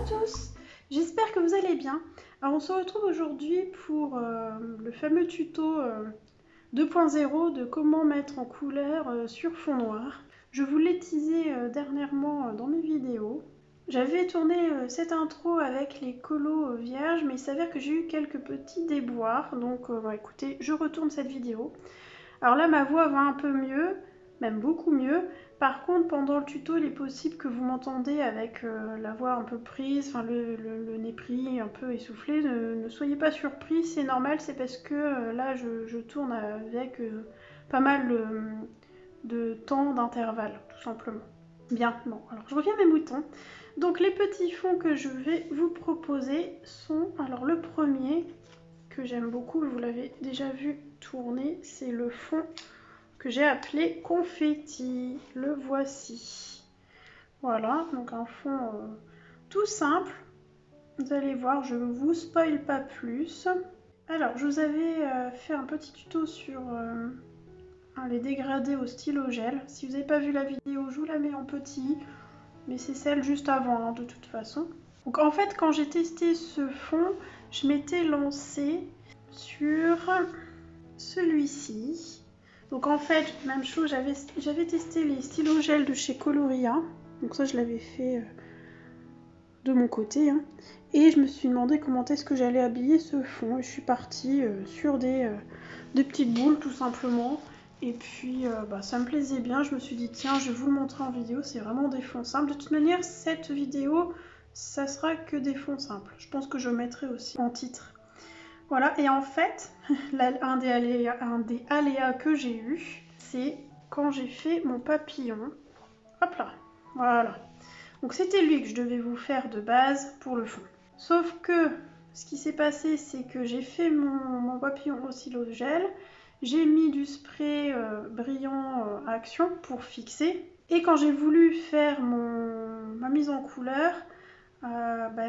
tous, j'espère que vous allez bien. Alors on se retrouve aujourd'hui pour le fameux tuto 2.0 de comment mettre en couleur sur fond noir. Je vous l'ai teasé dernièrement dans mes vidéos. J'avais tourné cette intro avec les colos vierges, mais il s'avère que j'ai eu quelques petits déboires, donc écoutez, je retourne cette vidéo. Alors là, ma voix va un peu mieux, même beaucoup mieux. Par contre, pendant le tuto, il est possible que vous m'entendez avec la voix un peu prise, enfin le nez pris, un peu essoufflé. Ne soyez pas surpris, c'est normal, c'est parce que là, je tourne avec pas mal de temps d'intervalle, tout simplement. Bien, bon, alors je reviens à mes moutons. Donc les petits fonds que je vais vous proposer sont, alors le premier, que j'aime beaucoup, vous l'avez déjà vu tourner, c'est le fond que j'ai appelé confetti. Le voici. Voilà, donc un fond tout simple. Vous allez voir, je ne vous spoil pas plus. Alors, je vous avais fait un petit tuto sur les dégradés au stylo gel. Si vous n'avez pas vu la vidéo, je vous la mets en petit, mais c'est celle juste avant, hein, de toute façon. Donc en fait, quand j'ai testé ce fond, je m'étais lancée sur celui-ci. Donc en fait, même chose, j'avais testé les stylos gel de chez Coloria. Donc ça, je l'avais fait de mon côté. Hein. Et je me suis demandé comment est-ce que j'allais habiller ce fond. Et je suis partie sur des petites boules, tout simplement. Et puis, ça me plaisait bien. Je me suis dit, tiens, je vais vous le montrer en vidéo. C'est vraiment des fonds simples. De toute manière, cette vidéo, ça sera que des fonds simples. Je pense que je mettrai aussi en titre. Voilà, et en fait, un des aléas que j'ai eu, c'est quand j'ai fait mon papillon. Hop là, voilà. Donc c'était lui que je devais vous faire de base pour le fond. Sauf que ce qui s'est passé, c'est que j'ai fait mon papillon au stylo de gel. J'ai mis du spray brillant action pour fixer. Et quand j'ai voulu faire ma mise en couleur,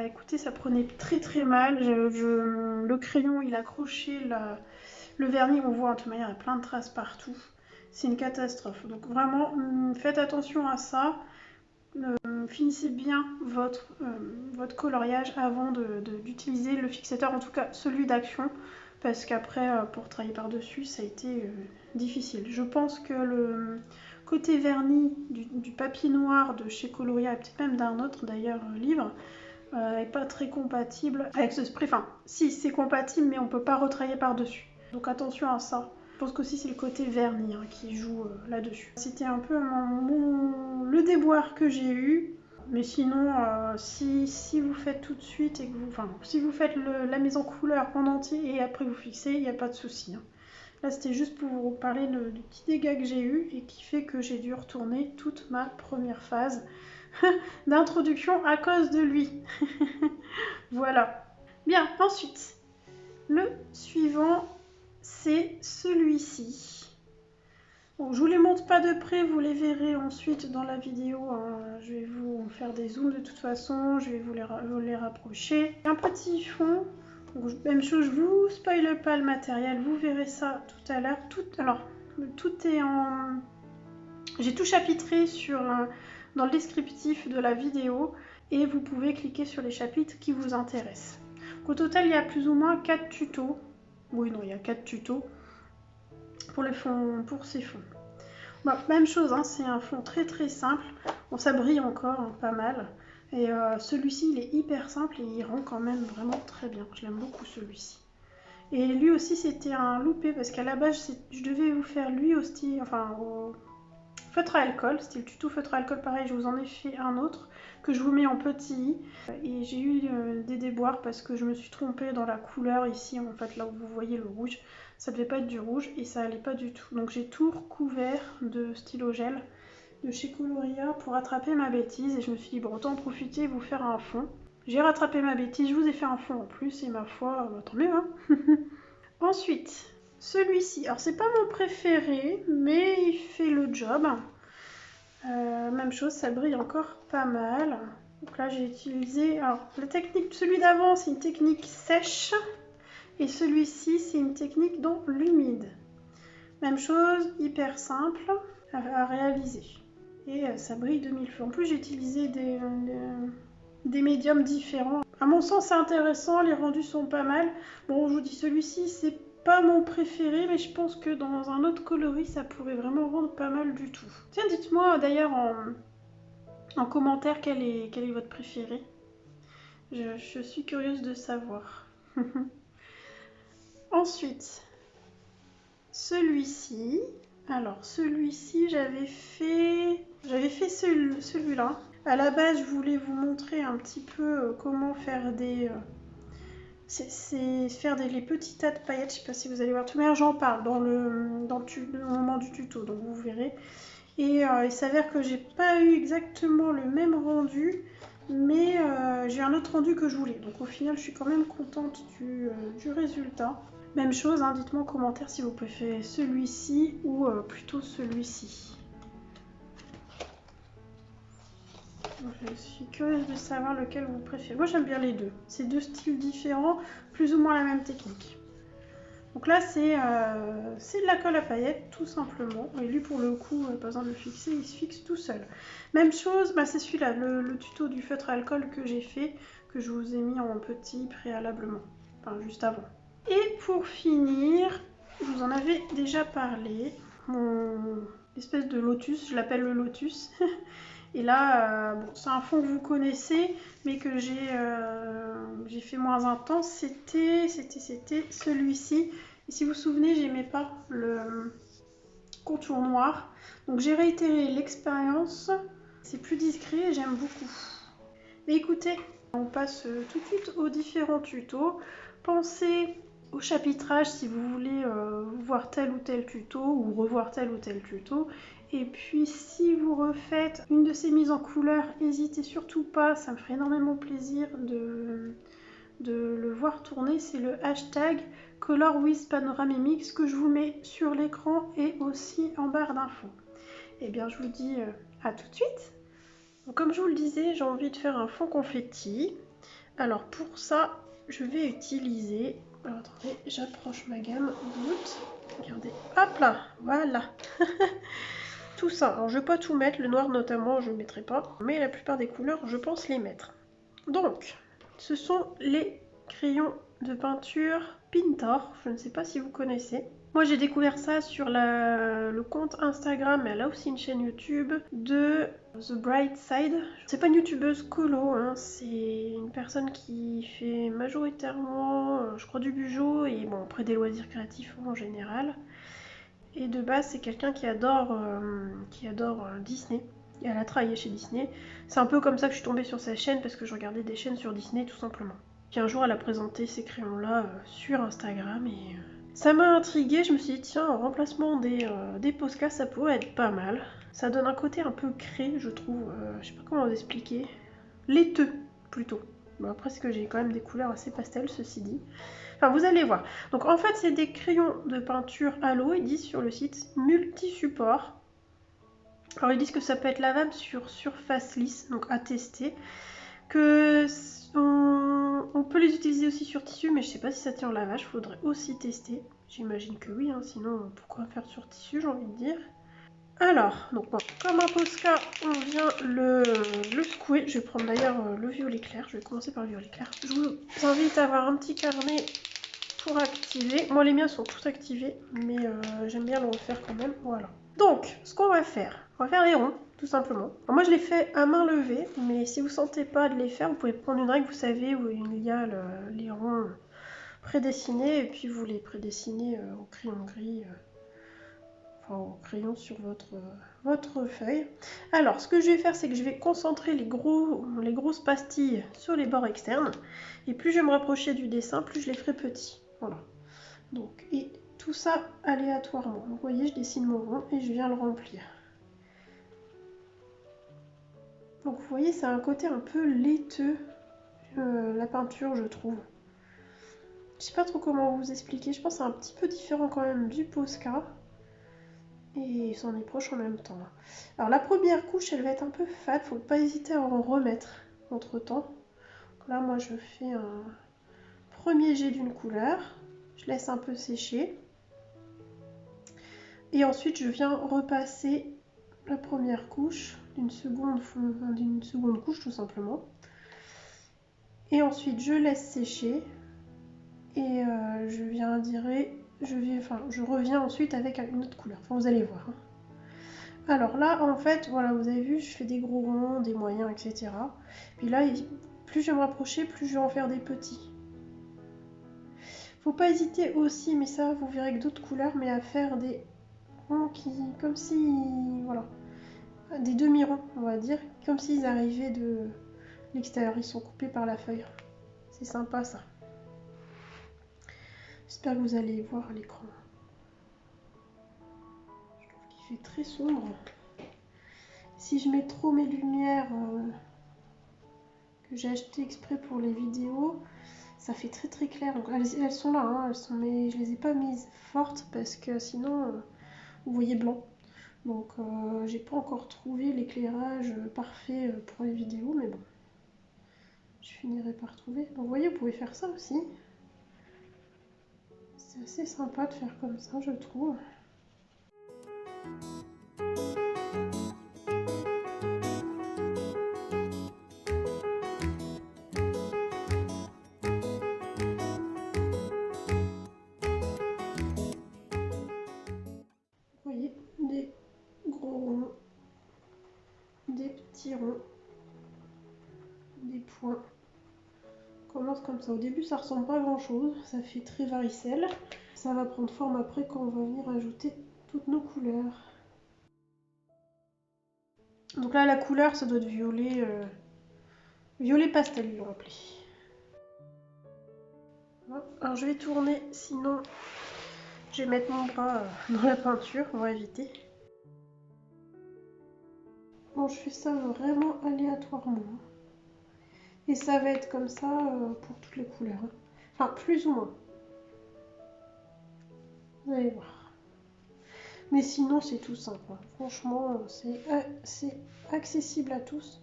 écoutez, ça prenait très mal. Le crayon, il accrochait le vernis. On voit, de toute manière, il y a plein de traces partout. C'est une catastrophe. Donc vraiment, faites attention à ça. Finissez bien votre coloriage avant d'utiliser le fixateur, en tout cas celui d'action, parce qu'après, pour travailler par-dessus, ça a été difficile. Je pense que le côté vernis du papier noir de chez Coloria, et peut-être même d'un autre d'ailleurs livre, n'est pas très compatible avec ce spray. Enfin, si, c'est compatible, mais on ne peut pas retravailler par-dessus. Donc attention à ça. Je pense qu'aussi c'est le côté vernis qui joue là-dessus. C'était un peu le déboire que j'ai eu. Mais sinon, si vous faites tout de suite et que si vous faites la mise en couleur en entier et après vous fixez, il n'y a pas de souci. Hein. Là, c'était juste pour vous parler du petit dégât que j'ai eu et qui fait que j'ai dû retourner toute ma première phase d'introduction à cause de lui. Voilà. Bien, ensuite, le suivant, c'est celui-ci. Bon, je vous les montre pas de près, vous les verrez ensuite dans la vidéo. Hein. Je vais vous faire des zooms de toute façon, je vais vous les rapprocher. Un petit fond. Donc, même chose, je vous spoile pas le matériel, vous verrez ça tout à l'heure. Tout est en... J'ai tout chapitré dans le descriptif de la vidéo et vous pouvez cliquer sur les chapitres qui vous intéressent. Au total, il y a plus ou moins 4 tutos. Oui, non, il y a 4 tutos pour ces fonds. Bon, même chose, hein, c'est un fond très simple. Bon, ça brille encore pas mal. Et celui-ci, il est hyper simple et il rend quand même vraiment très bien. Je l'aime beaucoup celui-ci. Et lui aussi, c'était un loupé parce qu'à la base, je devais vous faire lui au feutre à alcool. C'était le tuto feutre à alcool, pareil, je vous en ai fait un autre que je vous mets en petit. Et j'ai eu des déboires parce que je me suis trompée dans la couleur ici, en fait, là où vous voyez le rouge. Ça devait pas être du rouge et ça allait pas du tout. Donc j'ai tout recouvert de stylo gel de chez Coloria pour rattraper ma bêtise. Et je me suis dit, bon, autant en profiter et vous faire un fond. J'ai rattrapé ma bêtise, je vous ai fait un fond en plus et ma foi, tant mieux. Hein. Ensuite, celui-ci. Alors c'est pas mon préféré, mais il fait le job. Même chose, ça brille encore pas mal. Donc là j'ai utilisé... Alors la technique, celui d'avant c'est une technique sèche. Et celui-ci c'est une technique dans l'humide. Même chose, hyper simple à réaliser. Et ça brille de mille feux. En plus j'ai utilisé des médiums différents. À mon sens, c'est intéressant, les rendus sont pas mal. Bon, je vous dis, celui-ci, c'est pas mon préféré, mais je pense que dans un autre coloris, ça pourrait vraiment rendre pas mal du tout. Tiens, dites-moi d'ailleurs en commentaire quel est votre préféré. Je suis curieuse de savoir. Ensuite, celui-ci. Alors, celui-ci, j'avais fait celui-là. À la base, je voulais vous montrer un petit peu comment faire c'est faire les petits tas de paillettes. Je sais pas si vous allez voir. Tout manière, j'en parle au moment du tuto, donc vous verrez. Et il s'avère que j'ai pas eu exactement le même rendu, mais j'ai un autre rendu que je voulais. Donc au final, je suis quand même contente du résultat. Même chose, hein, dites-moi en commentaire si vous préférez celui-ci ou plutôt celui-ci. Je suis curieuse de savoir lequel vous préférez. Moi j'aime bien les deux. C'est deux styles différents, plus ou moins la même technique. Donc là c'est de la colle à paillettes tout simplement. Et lui pour le coup, pas besoin de le fixer, il se fixe tout seul. Même chose, c'est celui-là, le tuto du feutre à alcool que j'ai fait, que je vous ai mis en petit préalablement, enfin juste avant. Et pour finir, je vous en avais déjà parlé, mon espèce de lotus, je l'appelle le lotus. Et là, bon, c'est un fond que vous connaissez, mais que j'ai fait moins intense, c'était celui-ci. Et si vous vous souvenez, j'aimais pas le contour noir. Donc j'ai réitéré l'expérience, c'est plus discret et j'aime beaucoup. Mais écoutez, on passe tout de suite aux différents tutos. Pensez au chapitrage si vous voulez voir tel ou tel tuto ou revoir tel ou tel tuto. Et puis si vous refaites une de ces mises en couleur, n'hésitez surtout pas, ça me ferait énormément plaisir de le voir tourner. C'est le hashtag ColorWithPanorameMix que je vous mets sur l'écran et aussi en barre d'infos. Et bien je vous dis à tout de suite. Donc, comme je vous le disais, j'ai envie de faire un fond confetti. Alors pour ça, je vais utiliser... Alors attendez, j'approche ma gamme. Regardez, hop là, voilà. Tout ça, alors je ne vais pas tout mettre, le noir notamment je ne mettrai pas, mais la plupart des couleurs je pense les mettre. Donc, ce sont les crayons de peinture Pintor, je ne sais pas si vous connaissez. Moi j'ai découvert ça sur le compte Instagram, mais elle a aussi une chaîne YouTube de The Bright Side. C'est pas une youtubeuse colo, hein, c'est une personne qui fait majoritairement, je crois, du bujo et bon, après des loisirs créatifs en général. Et de base c'est quelqu'un qui adore Disney. Et elle a travaillé chez Disney. C'est un peu comme ça que je suis tombée sur sa chaîne parce que je regardais des chaînes sur Disney tout simplement. Puis un jour elle a présenté ces crayons là sur Instagram et ça m'a intriguée. Je me suis dit tiens, en remplacement des Posca ça pourrait être pas mal. Ça donne un côté un peu craie je trouve, je sais pas comment vous expliquer. Laiteux plutôt. Bon après c'est que j'ai quand même des couleurs assez pastel ceci dit. Enfin vous allez voir. Donc en fait c'est des crayons de peinture à l'eau, ils disent sur le site multi-support. Alors ils disent que ça peut être lavable sur surface lisse, donc à tester. Que on peut les utiliser aussi sur tissu, mais je sais pas si ça tient au lavage, faudrait aussi tester. J'imagine que oui, hein, sinon pourquoi faire sur tissu, j'ai envie de dire. Alors, donc bon, comme un Posca, on vient le secouer. Je vais prendre d'ailleurs le violet clair, je vais commencer par le violet clair. Je vous invite à avoir un petit carnet pour activer. Moi les miens sont tous activés, mais j'aime bien le refaire quand même, voilà. Donc, ce qu'on va faire des ronds, tout simplement. Alors moi je les fais à main levée, mais si vous ne sentez pas de les faire, vous pouvez prendre une règle, vous savez, où il y a les ronds prédessinés, et puis vous les prédessinez au crayon gris, enfin au crayon sur votre feuille. Alors, ce que je vais faire, c'est que je vais concentrer les grosses pastilles sur les bords externes, et plus je vais me rapprocher du dessin, plus je les ferai petits. Voilà. Donc, et tout ça aléatoirement. Donc, vous voyez, je dessine mon rond et je viens le remplir. Donc vous voyez, c'est un côté un peu laiteux, la peinture, je trouve. Je sais pas trop comment vous expliquer, je pense que c'est un petit peu différent quand même du Posca. Et il s'en est proche en même temps. Alors la première couche, elle va être un peu fade, faut pas hésiter à en remettre entre temps. Donc là, moi je fais un premier jet d'une couleur, je laisse un peu sécher. Et ensuite, je viens repasser la première couche d'une seconde couche tout simplement. Et ensuite je laisse sécher et je reviens ensuite avec une autre couleur. Enfin, vous allez voir. Hein. Alors là, en fait, voilà, vous avez vu, je fais des gros ronds, des moyens, etc. Puis là, plus je vais me rapprocher, plus je vais en faire des petits. Faut pas hésiter aussi, mais ça, vous verrez que d'autres couleurs, mais à faire des ronds comme si, voilà, des demi-ronds, on va dire, comme s'ils arrivaient de l'extérieur, ils sont coupés par la feuille. C'est sympa ça. J'espère que vous allez voir à l'écran. Je trouve qu'il fait très sombre. Si je mets trop mes lumières que j'ai achetées exprès pour les vidéos, ça fait très très clair. Donc elles sont là, hein, mais je les ai pas mises fortes parce que sinon vous voyez blanc. Donc j'ai pas encore trouvé l'éclairage parfait pour les vidéos, mais bon. Je finirai par trouver. Donc vous voyez, vous pouvez faire ça aussi. C'est assez sympa de faire comme ça, je trouve. Vous voyez, des gros ronds, des petits ronds, des points. On commence comme ça. Au début, ça ressemble pas à grand chose, ça fait très varicelle. Ça va prendre forme après quand on va venir ajouter toutes nos couleurs. Donc là, la couleur, ça doit être violet, violet pastel, ils l'ont appelé. Alors je vais tourner, sinon je vais mettre mon bras dans la peinture, on va éviter. Bon, je fais ça vraiment aléatoirement. Et ça va être comme ça pour toutes les couleurs. Enfin, plus ou moins. Vous allez voir. Mais sinon, c'est tout simple. Hein. Franchement, c'est accessible à tous.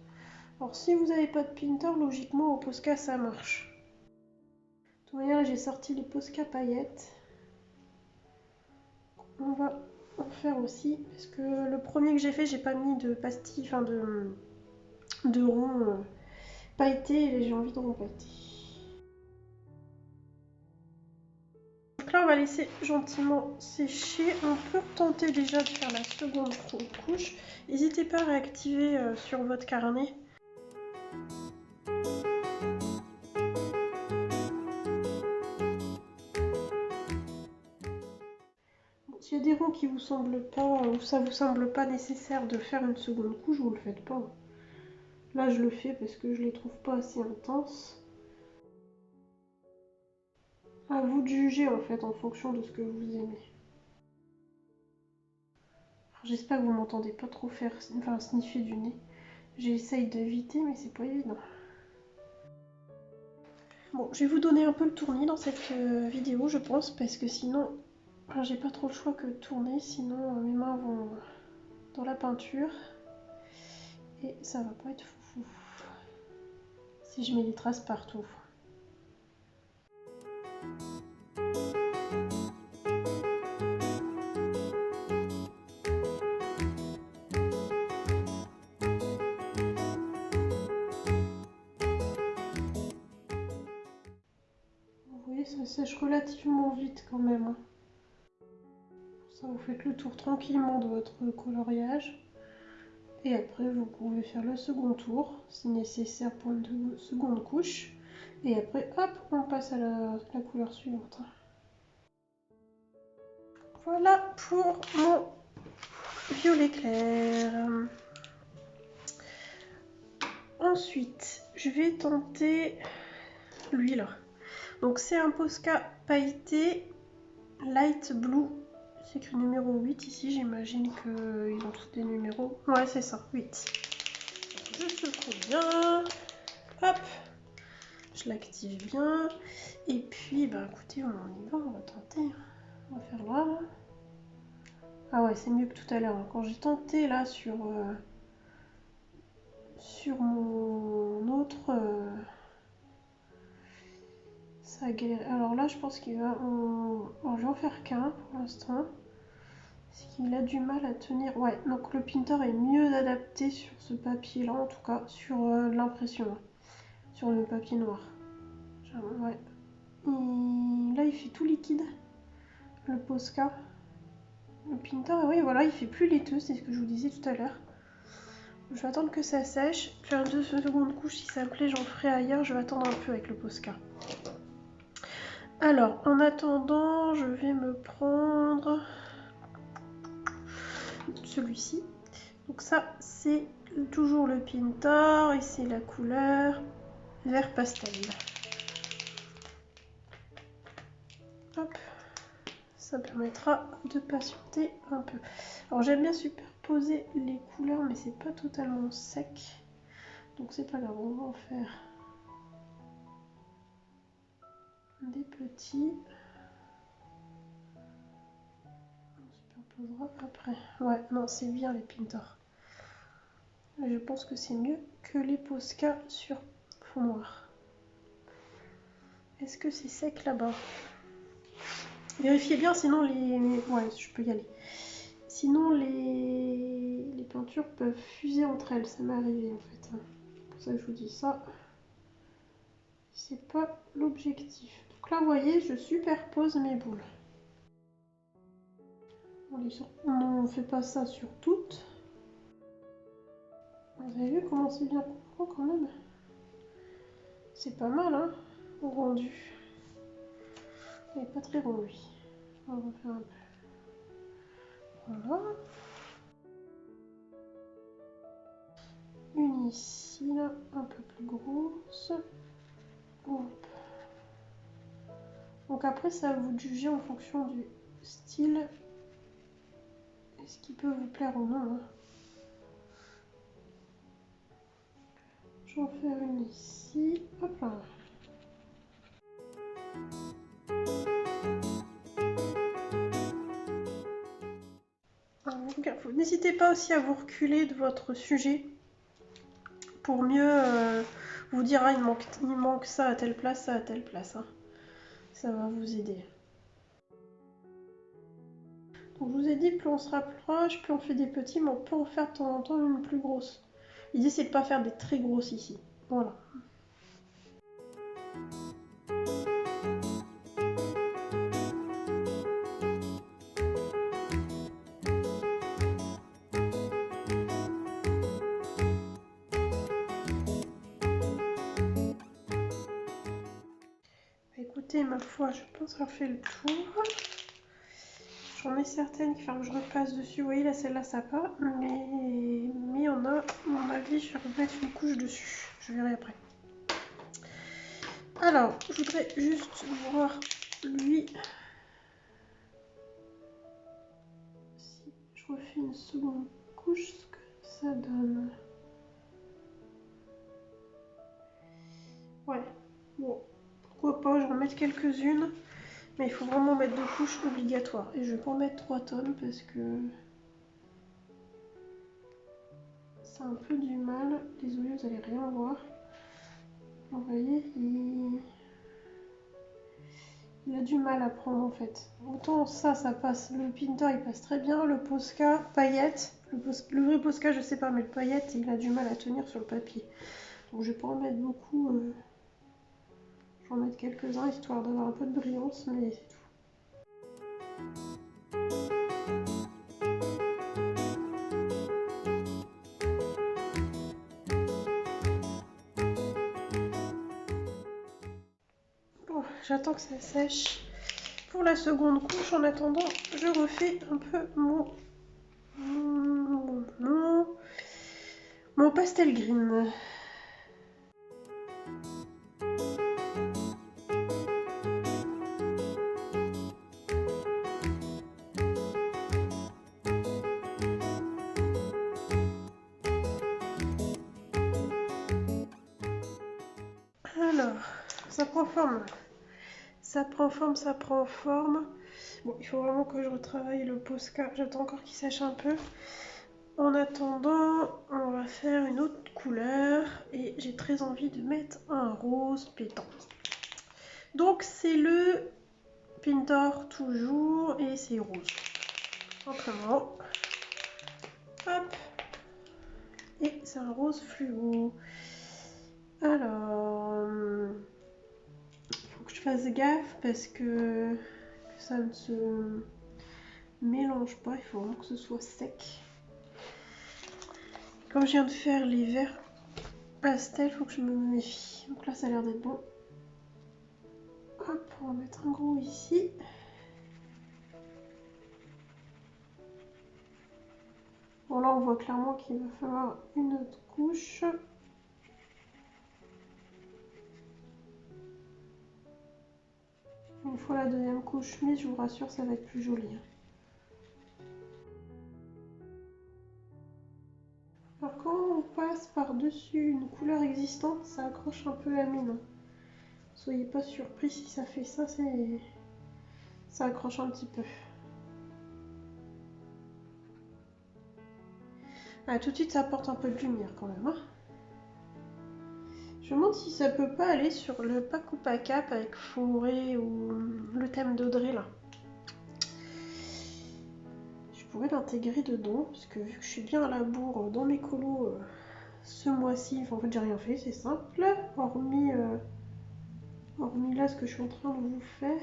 Alors, si vous n'avez pas de Pinter, logiquement, au Posca, ça marche. De toute manière, j'ai sorti les Posca paillettes. On va en faire aussi. Parce que le premier que j'ai fait, j'ai pas mis de pastilles, enfin de ronds pailletés. Et j'ai envie de ronds pailletés. Donc là, on va laisser gentiment sécher. On peut tenter déjà de faire la seconde couche. N'hésitez pas à réactiver sur votre carnet. S'il y a des ronds qui vous semblent pas, ou ça vous semble pas nécessaire de faire une seconde couche, vous le faites pas. Là, je le fais parce que je les trouve pas assez intenses. À vous de juger en fait en fonction de ce que vous aimez. J'espère que vous m'entendez pas trop faire, enfin sniffer du nez. J'essaye d'éviter, mais c'est pas évident. Bon, je vais vous donner un peu le tournis dans cette vidéo, je pense, parce que sinon, j'ai pas trop le choix que de tourner, sinon mes mains vont dans la peinture et ça va pas être foufou si je mets des traces partout. Vous voyez, ça sèche relativement vite quand même. Hein. Ça, vous faites le tour tranquillement de votre coloriage. Et après, vous pouvez faire le second tour, si nécessaire pour une seconde couche. Et après, hop, on passe à la couleur suivante. Voilà pour mon violet clair. Ensuite, je vais tenter l'huile. Donc c'est un Posca pailleté light blue. C'est écrit numéro 8 ici, j'imagine qu'ils ont tous des numéros. Ouais, c'est ça, 8. Je secoue bien. Hop. Je l'active bien. Et puis, bah écoutez, on y va, on va tenter. On va faire là. Ah ouais, c'est mieux que tout à l'heure. Quand j'ai tenté là sur mon autre... ça a galéré. Alors là, je pense qu'il va... Alors, je vais en faire qu'un pour l'instant. Parce qu'il a du mal à tenir. Ouais, donc le Pinter est mieux adapté sur ce papier-là, en tout cas, sur l'impression. Sur le papier noir. Ouais. Et là, il fait tout liquide. Le Posca. Le Pinter, oui, voilà, il fait plus laiteux, c'est ce que je vous disais tout à l'heure. Je vais attendre que ça sèche. Faire 2 secondes couche, si ça me plaît, j'en ferai ailleurs. Je vais attendre un peu avec le Posca. Alors, en attendant, je vais me prendre celui-ci. Donc ça, c'est toujours le Pinter et c'est la couleur vert pastel. Hop, ça permettra de patienter un peu. Alors j'aime bien superposer les couleurs, mais c'est pas totalement sec. Donc c'est pas grave, on va en faire des petits. On superposera après. Ouais, non, c'est bien les Pinter. Je pense que c'est mieux que les Posca sur fond noir. Est-ce que c'est sec là-bas? Vérifiez bien, sinon les... Ouais, je peux y aller. Sinon les peintures peuvent fuser entre elles, ça m'est arrivé en fait. C'est pour ça que je vous dis ça. C'est pas l'objectif. Donc là, vous voyez, je superpose mes boules. On ne fait pas ça sur toutes. Vous avez vu comment c'est bien comprend quand même? C'est pas mal, hein, au rendu. Il n'est pas très rond, lui. On va faire un peu. Voilà. Une ici, là, un peu plus grosse. Hop. Donc après, c'est à vous de juger en fonction du style. Est-ce qu'il peut vous plaire ou non, hein. Je vais en faire une ici. Hop là. N'hésitez pas aussi à vous reculer de votre sujet pour mieux vous dire ah, il manque ça à telle place, ça à telle place. Hein. Ça va vous aider. Donc je vous ai dit, plus on se rapproche, plus on fait des petits, mais on peut en faire de temps en temps une plus grosse. L'idée c'est de ne pas faire des très grosses ici. Voilà. Écoutez, ma foi, je pense avoir fait le tour. J'en ai certaines qui font que je repasse dessus. Vous voyez, là, celle-là, ça va. Mais il y en a, à mon avis, je vais remettre une couche dessus. Je verrai après. Alors, je voudrais juste voir lui. Si je refais une seconde couche, ce que ça donne. Ouais, bon, pourquoi pas, je vais en mettre quelques-unes. Mais il faut vraiment mettre 2 couches obligatoires. Et je vais pas en mettre 3 tonnes parce que c'est un peu du mal. Désolée, vous allez rien voir. Vous voyez, il a du mal à prendre en fait. Autant ça passe. Le Pinter, il passe très bien. Le Posca, paillette. Le vrai Posca, je sais pas, mais le paillette, il a du mal à tenir sur le papier. Donc je vais pas en mettre beaucoup. Je vais en mettre quelques-uns histoire d'avoir un peu de brillance, mais c'est tout. Bon, j'attends que ça sèche. Pour la seconde couche, en attendant, je refais un peu mon pastel green. Alors, ça prend forme. Ça prend forme, ça prend forme. Bon, il faut vraiment que je retravaille le Posca. J'attends encore qu'il sèche un peu. En attendant, on va faire une autre couleur. Et j'ai très envie de mettre un rose pétant. Donc, c'est le Pinter toujours. Et c'est rose. Simplement. Hop. Et c'est un rose fluo. Alors... fasse gaffe parce que ça ne se mélange pas, il faut vraiment que ce soit sec. Comme je viens de faire les verts pastel, il faut que je me méfie. Donc là ça a l'air d'être bon. Hop, on va mettre un gros ici. Bon là on voit clairement qu'il va falloir une autre couche. Une fois la deuxième couche mise, je vous rassure, ça va être plus joli. Alors quand on passe par-dessus une couleur existante, ça accroche un peu la mine. Soyez pas surpris si ça fait ça, ça accroche un petit peu. Ah, tout de suite ça apporte un peu de lumière quand même. Hein. Je me demande si ça peut pas aller sur le pack ou pack-up avec Forêt ou le thème d'Audrey là. Je pourrais l'intégrer dedans parce que vu que je suis bien à la bourre dans mes colos ce mois-ci, en fait j'ai rien fait, c'est simple. Hormis là ce que je suis en train de vous faire.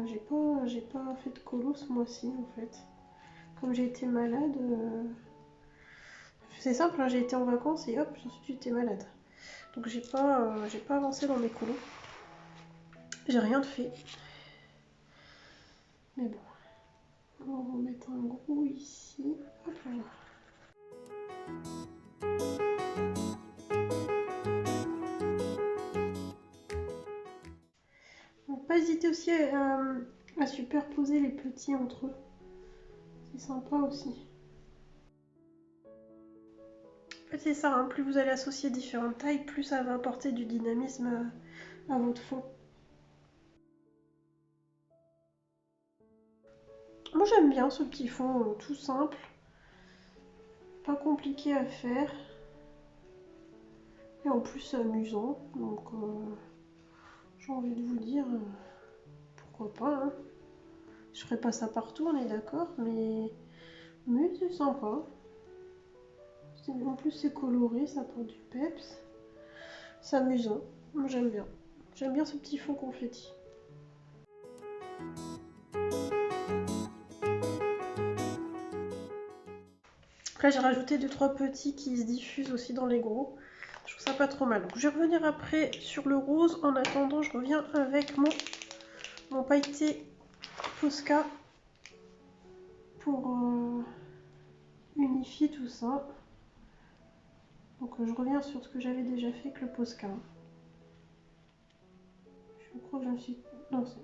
J'ai pas fait de colo ce mois-ci en fait. Comme j'ai été malade, c'est simple, hein, j'ai été en vacances et hop, ensuite j'étais malade. Donc j'ai pas avancé dans mes colos. J'ai rien fait. Mais bon, on va remettre un gros ici. Hop là. Donc pas hésiter aussi à superposer les petits entre eux. C'est sympa aussi. En fait c'est ça, hein, plus vous allez associer différentes tailles, plus ça va apporter du dynamisme à votre fond. Moi j'aime bien ce petit fond tout simple, pas compliqué à faire, et en plus amusant, donc j'ai envie de vous dire, pourquoi pas, hein. Je ferai pas ça partout, on est d'accord, mais c'est sympa. En plus c'est coloré, ça apporte du peps, c'est amusant, moi j'aime bien. J'aime bien ce petit fond confetti. Là j'ai rajouté 2-3 petits qui se diffusent aussi dans les gros. Je trouve ça pas trop mal. Donc je vais revenir après sur le rose. En attendant, je reviens avec mon pailleté Posca pour unifier tout ça. Donc je reviens sur ce que j'avais déjà fait avec le Posca. Je crois que je me suis... Non, c'est...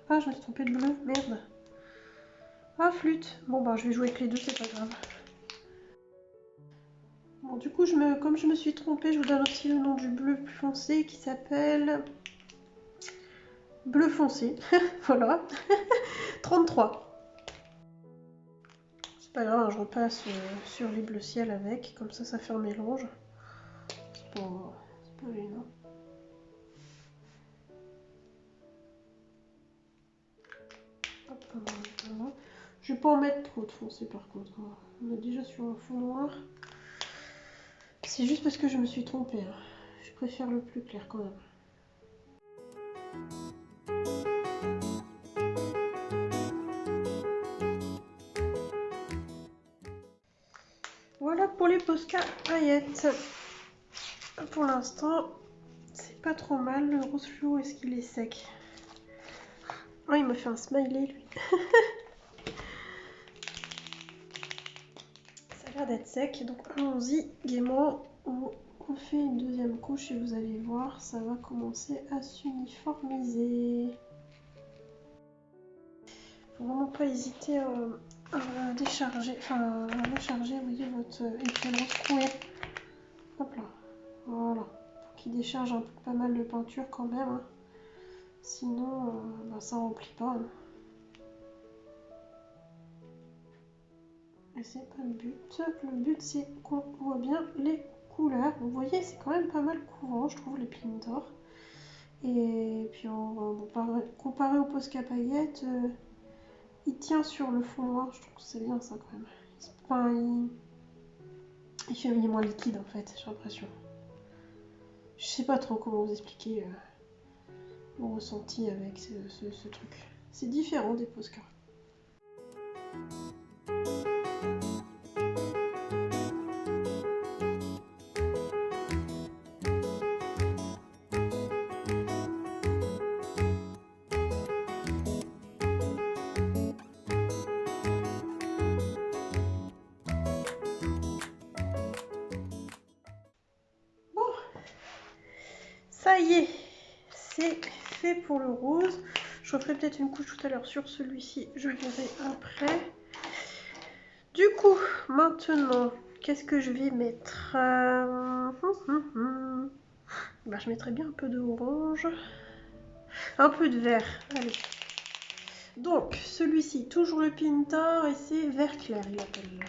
Ah, je me suis trompée de bleu, merde. Ah, flûte. Bon, bah je vais jouer avec les deux, c'est pas grave. Bon, du coup, comme je me suis trompée, je vous donne aussi le nom du bleu plus foncé qui s'appelle... Bleu foncé. Voilà. 33. C'est pas grave, je repasse sur les bleus ciel avec, comme ça fait un mélange. C'est pas gênant. Hop, voilà. Je vais pas en mettre trop de foncé par contre. On est déjà sur un fond noir. C'est juste parce que je me suis trompée. Hein. Je préfère le plus clair quand même. Voilà pour les Posca paillettes. Pour l'instant, c'est pas trop mal. Le rose fluo, est-ce qu'il est sec? Oh, il m'a fait un smiley, lui. Ça a l'air d'être sec, donc allons-y gaiement. On fait une deuxième couche et vous allez voir, ça va commencer à s'uniformiser. Faut vraiment pas hésiter à décharger, enfin à recharger, vous voyez, votre épilement troué. Hop là, voilà. Faut qu'il décharge pas mal de peinture quand même. Hein. Sinon, ça remplit pas. Hein. Et c'est pas le but. Le but, c'est qu'on voit bien les couleurs. Vous voyez, c'est quand même pas mal courant, je trouve, les Pintor. Et puis, comparé au Posca paillettes, il tient sur le fond noir. Je trouve que c'est bien ça quand même. Enfin, il est moins liquide en fait, j'ai l'impression. Je sais pas trop comment vous expliquer. mon ressenti avec ce truc. C'est différent des Posca. Ça y est, c'est fait pour le rose. Je referai peut-être une couche tout à l'heure sur celui-ci, je verrai après. Du coup, maintenant, qu'est-ce que je vais mettre bah, je mettrai bien un peu d'orange, un peu de vert, allez. Donc, celui-ci, toujours le Pintar, et c'est vert clair, il appelle.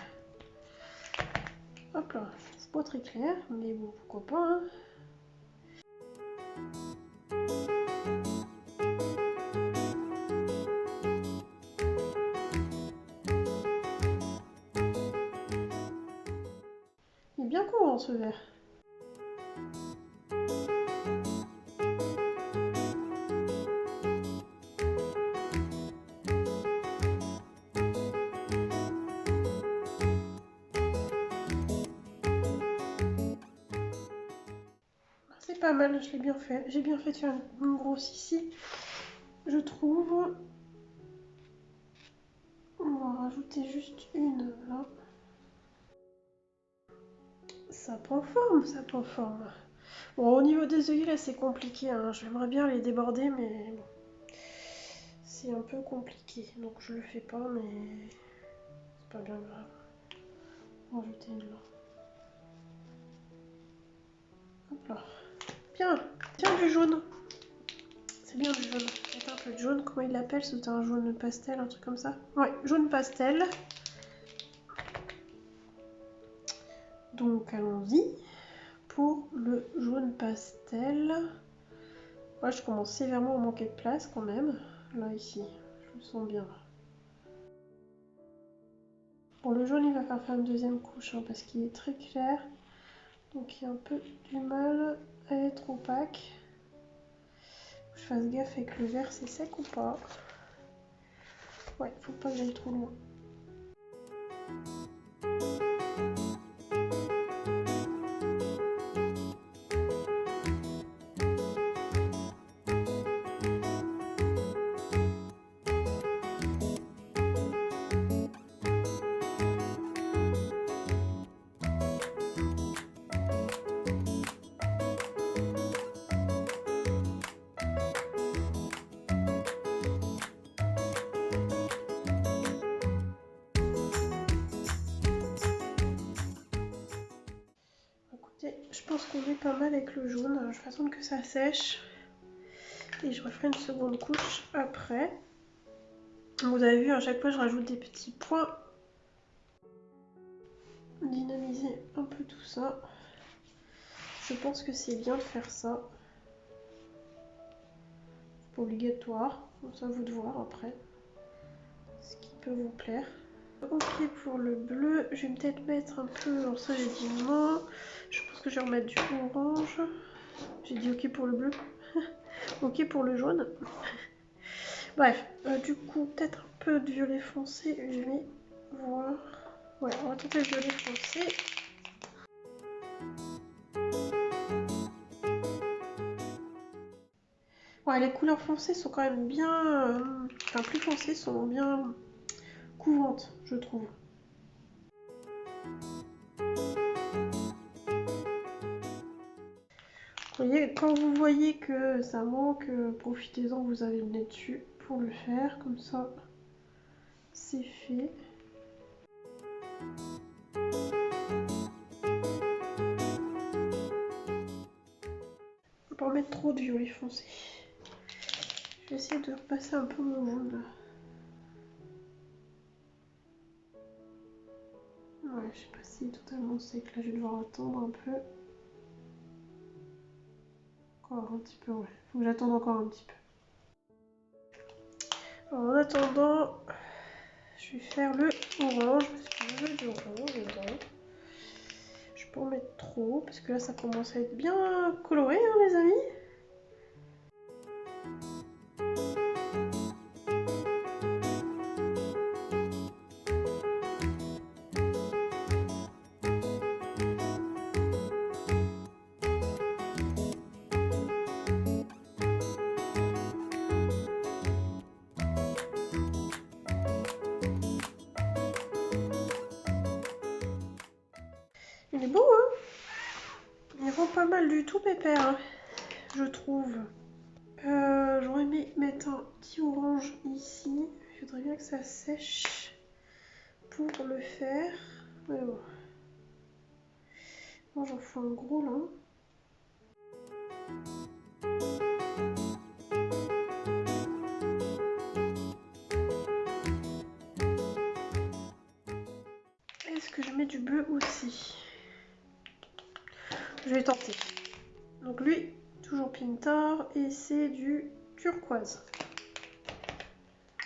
Hop là, c'est pas très clair, mais bon, pourquoi pas, hein. Il est bien court, ce vert. C'est pas mal, je l'ai bien fait. J'ai bien fait de faire une grosse ici, je trouve. On va rajouter juste une là. Ça prend forme, ça prend forme. Bon, au niveau des œillets, là, c'est compliqué, hein. J'aimerais bien les déborder, mais bon. C'est un peu compliqué, donc je le fais pas, mais c'est pas bien grave. On va rajouter une là. Hop là. Bien, bien du jaune. C'est bien du jaune. C'est un peu de jaune, comment il l'appelle? C'est un jaune pastel, un truc comme ça? Ouais, jaune pastel. Donc allons-y pour le jaune pastel. Ouais, je commence sévèrement à manquer de place quand même. Là, ici, je le sens bien. Bon, le jaune, il va falloir faire une deuxième couche, hein, parce qu'il est très clair. Donc il y a un peu du mal à être opaque. Faut que je fasse gaffe avec le vert, c'est sec ou pas? Ouais, faut pas que j'aille trop loin. Je pense qu'on est pas mal avec le jaune. Alors, je vais attendre que ça sèche. Et je referai une seconde couche après. Vous avez vu, à chaque fois, je rajoute des petits points. Dynamiser un peu tout ça. Je pense que c'est bien de faire ça. C'est pas obligatoire. C'est à vous de voir après. Ce qui peut vous plaire. Ok pour le bleu. Je vais peut-être mettre un peu... Alors ça, j'ai dit non. Je pense que je vais remettre du orange. J'ai dit ok pour le bleu. Ok pour le jaune. Bref, du coup, peut-être un peu de violet foncé. Je vais voir. Ouais, on va tenter le violet foncé. Ouais, les couleurs foncées sont quand même bien... Enfin, plus foncées sont bien couvrantes, je trouve. Quand vous voyez que ça manque, profitez-en, vous avez le nez dessus pour le faire, comme ça, c'est fait. Faut pas mettre trop de violet foncé. Je vais essayer de repasser un peu mon jaune. Ouais, je sais pas si totalement sec, là je vais devoir attendre un peu. Encore un petit peu, ouais. Faut que j'attende encore un petit peu. Alors, en attendant, je vais faire le orange parce que je veux du orange dedans. Je peux en mettre trop parce que là ça commence à être bien coloré, hein, les amis. pas mal du tout, pépère, hein, je trouve. J'aurais aimé mettre un petit orange ici. Il faudrait bien que ça sèche pour le faire. Mais bon. Moi, j'en fais un gros là. Est-ce que je mets du bleu aussi? Je vais tenter. Donc lui, toujours Pintar, et c'est du turquoise.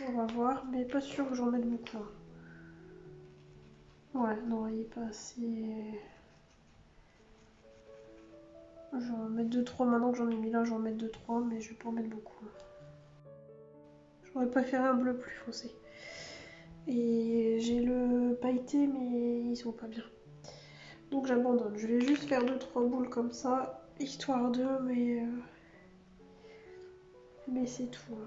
On va voir, mais pas sûr que j'en mette beaucoup. Ouais, non, il est pas assez... Je vais en mettre 2-3 maintenant que j'en ai mis là, je vais en mettre 2-3, mais je vais pas en mettre beaucoup. J'aurais préféré un bleu plus foncé. Et j'ai le pailleté, mais ils sont pas bien. Donc j'abandonne. Je vais juste faire 2-3 boules comme ça, histoire de, mais c'est tout.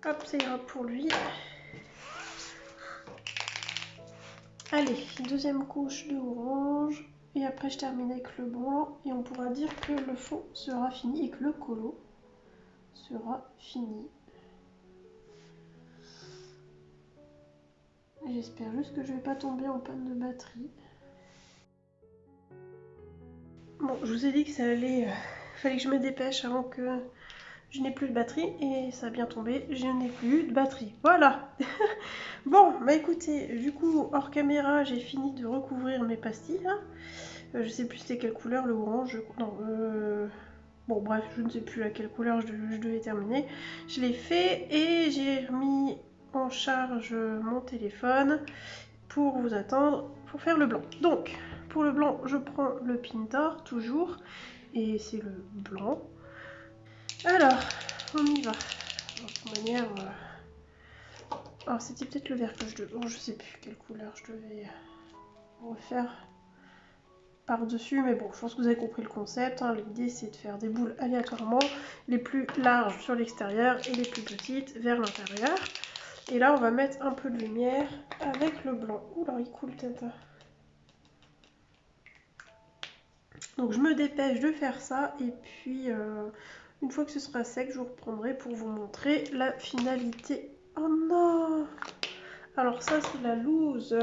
Hop, ça ira pour lui. Allez, deuxième couche de orange. Et après je termine avec le blanc. Et on pourra dire que le fond sera fini et que le colo sera fini. J'espère juste que je vais pas tomber en panne de batterie. Bon, je vous ai dit que ça allait... fallait que je me dépêche avant que je n'ai plus de batterie. Et ça a bien tombé, je n'ai plus de batterie. Voilà. Bon, bah écoutez, du coup, hors caméra, j'ai fini de recouvrir mes pastilles. Là. Je sais plus c'était quelle couleur, le orange. Non, bon, bref, je ne sais plus à quelle couleur je devais terminer. Je l'ai fait et j'ai remis en charge mon téléphone pour vous attendre pour faire le blanc. Donc, pour le blanc, je prends le Pintar, toujours, et c'est le blanc. Alors, on y va. De toute manière... Alors, c'était peut-être le vert que je devais... Oh, je sais plus quelle couleur je devais refaire par-dessus, mais bon, je pense que vous avez compris le concept. Hein. L'idée, c'est de faire des boules aléatoirement, les plus larges sur l'extérieur et les plus petites vers l'intérieur. Et là, on va mettre un peu de lumière avec le blanc. Ouh là, il coule tête. Donc, je me dépêche de faire ça. Et puis, une fois que ce sera sec, je vous reprendrai pour vous montrer la finalité. Oh non! Alors ça, c'est la loose.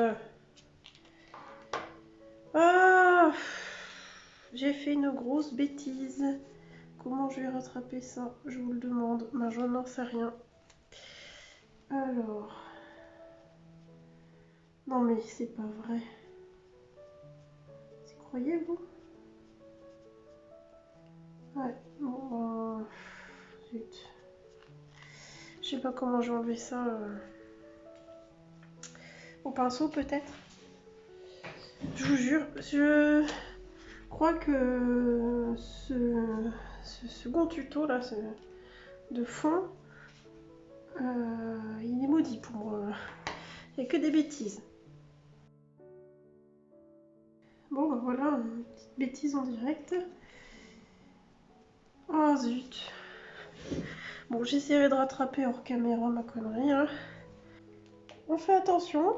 Ah! J'ai fait une grosse bêtise. Comment je vais rattraper ça? Je vous le demande. Ben, je n'en sais rien. Alors... Non mais c'est pas vrai. C'est croyez-vous? Ouais, bon ben... Zut. Je sais pas comment je vais enlever ça. Au pinceau peut-être? Je vous jure, je crois que ce second tuto là, de fond, il est maudit pour moi. Il n'y a que des bêtises. Bon ben voilà, une petite bêtise en direct. Oh zut. Bon, j'essaierai de rattraper hors caméra ma connerie. Hein. On fait attention.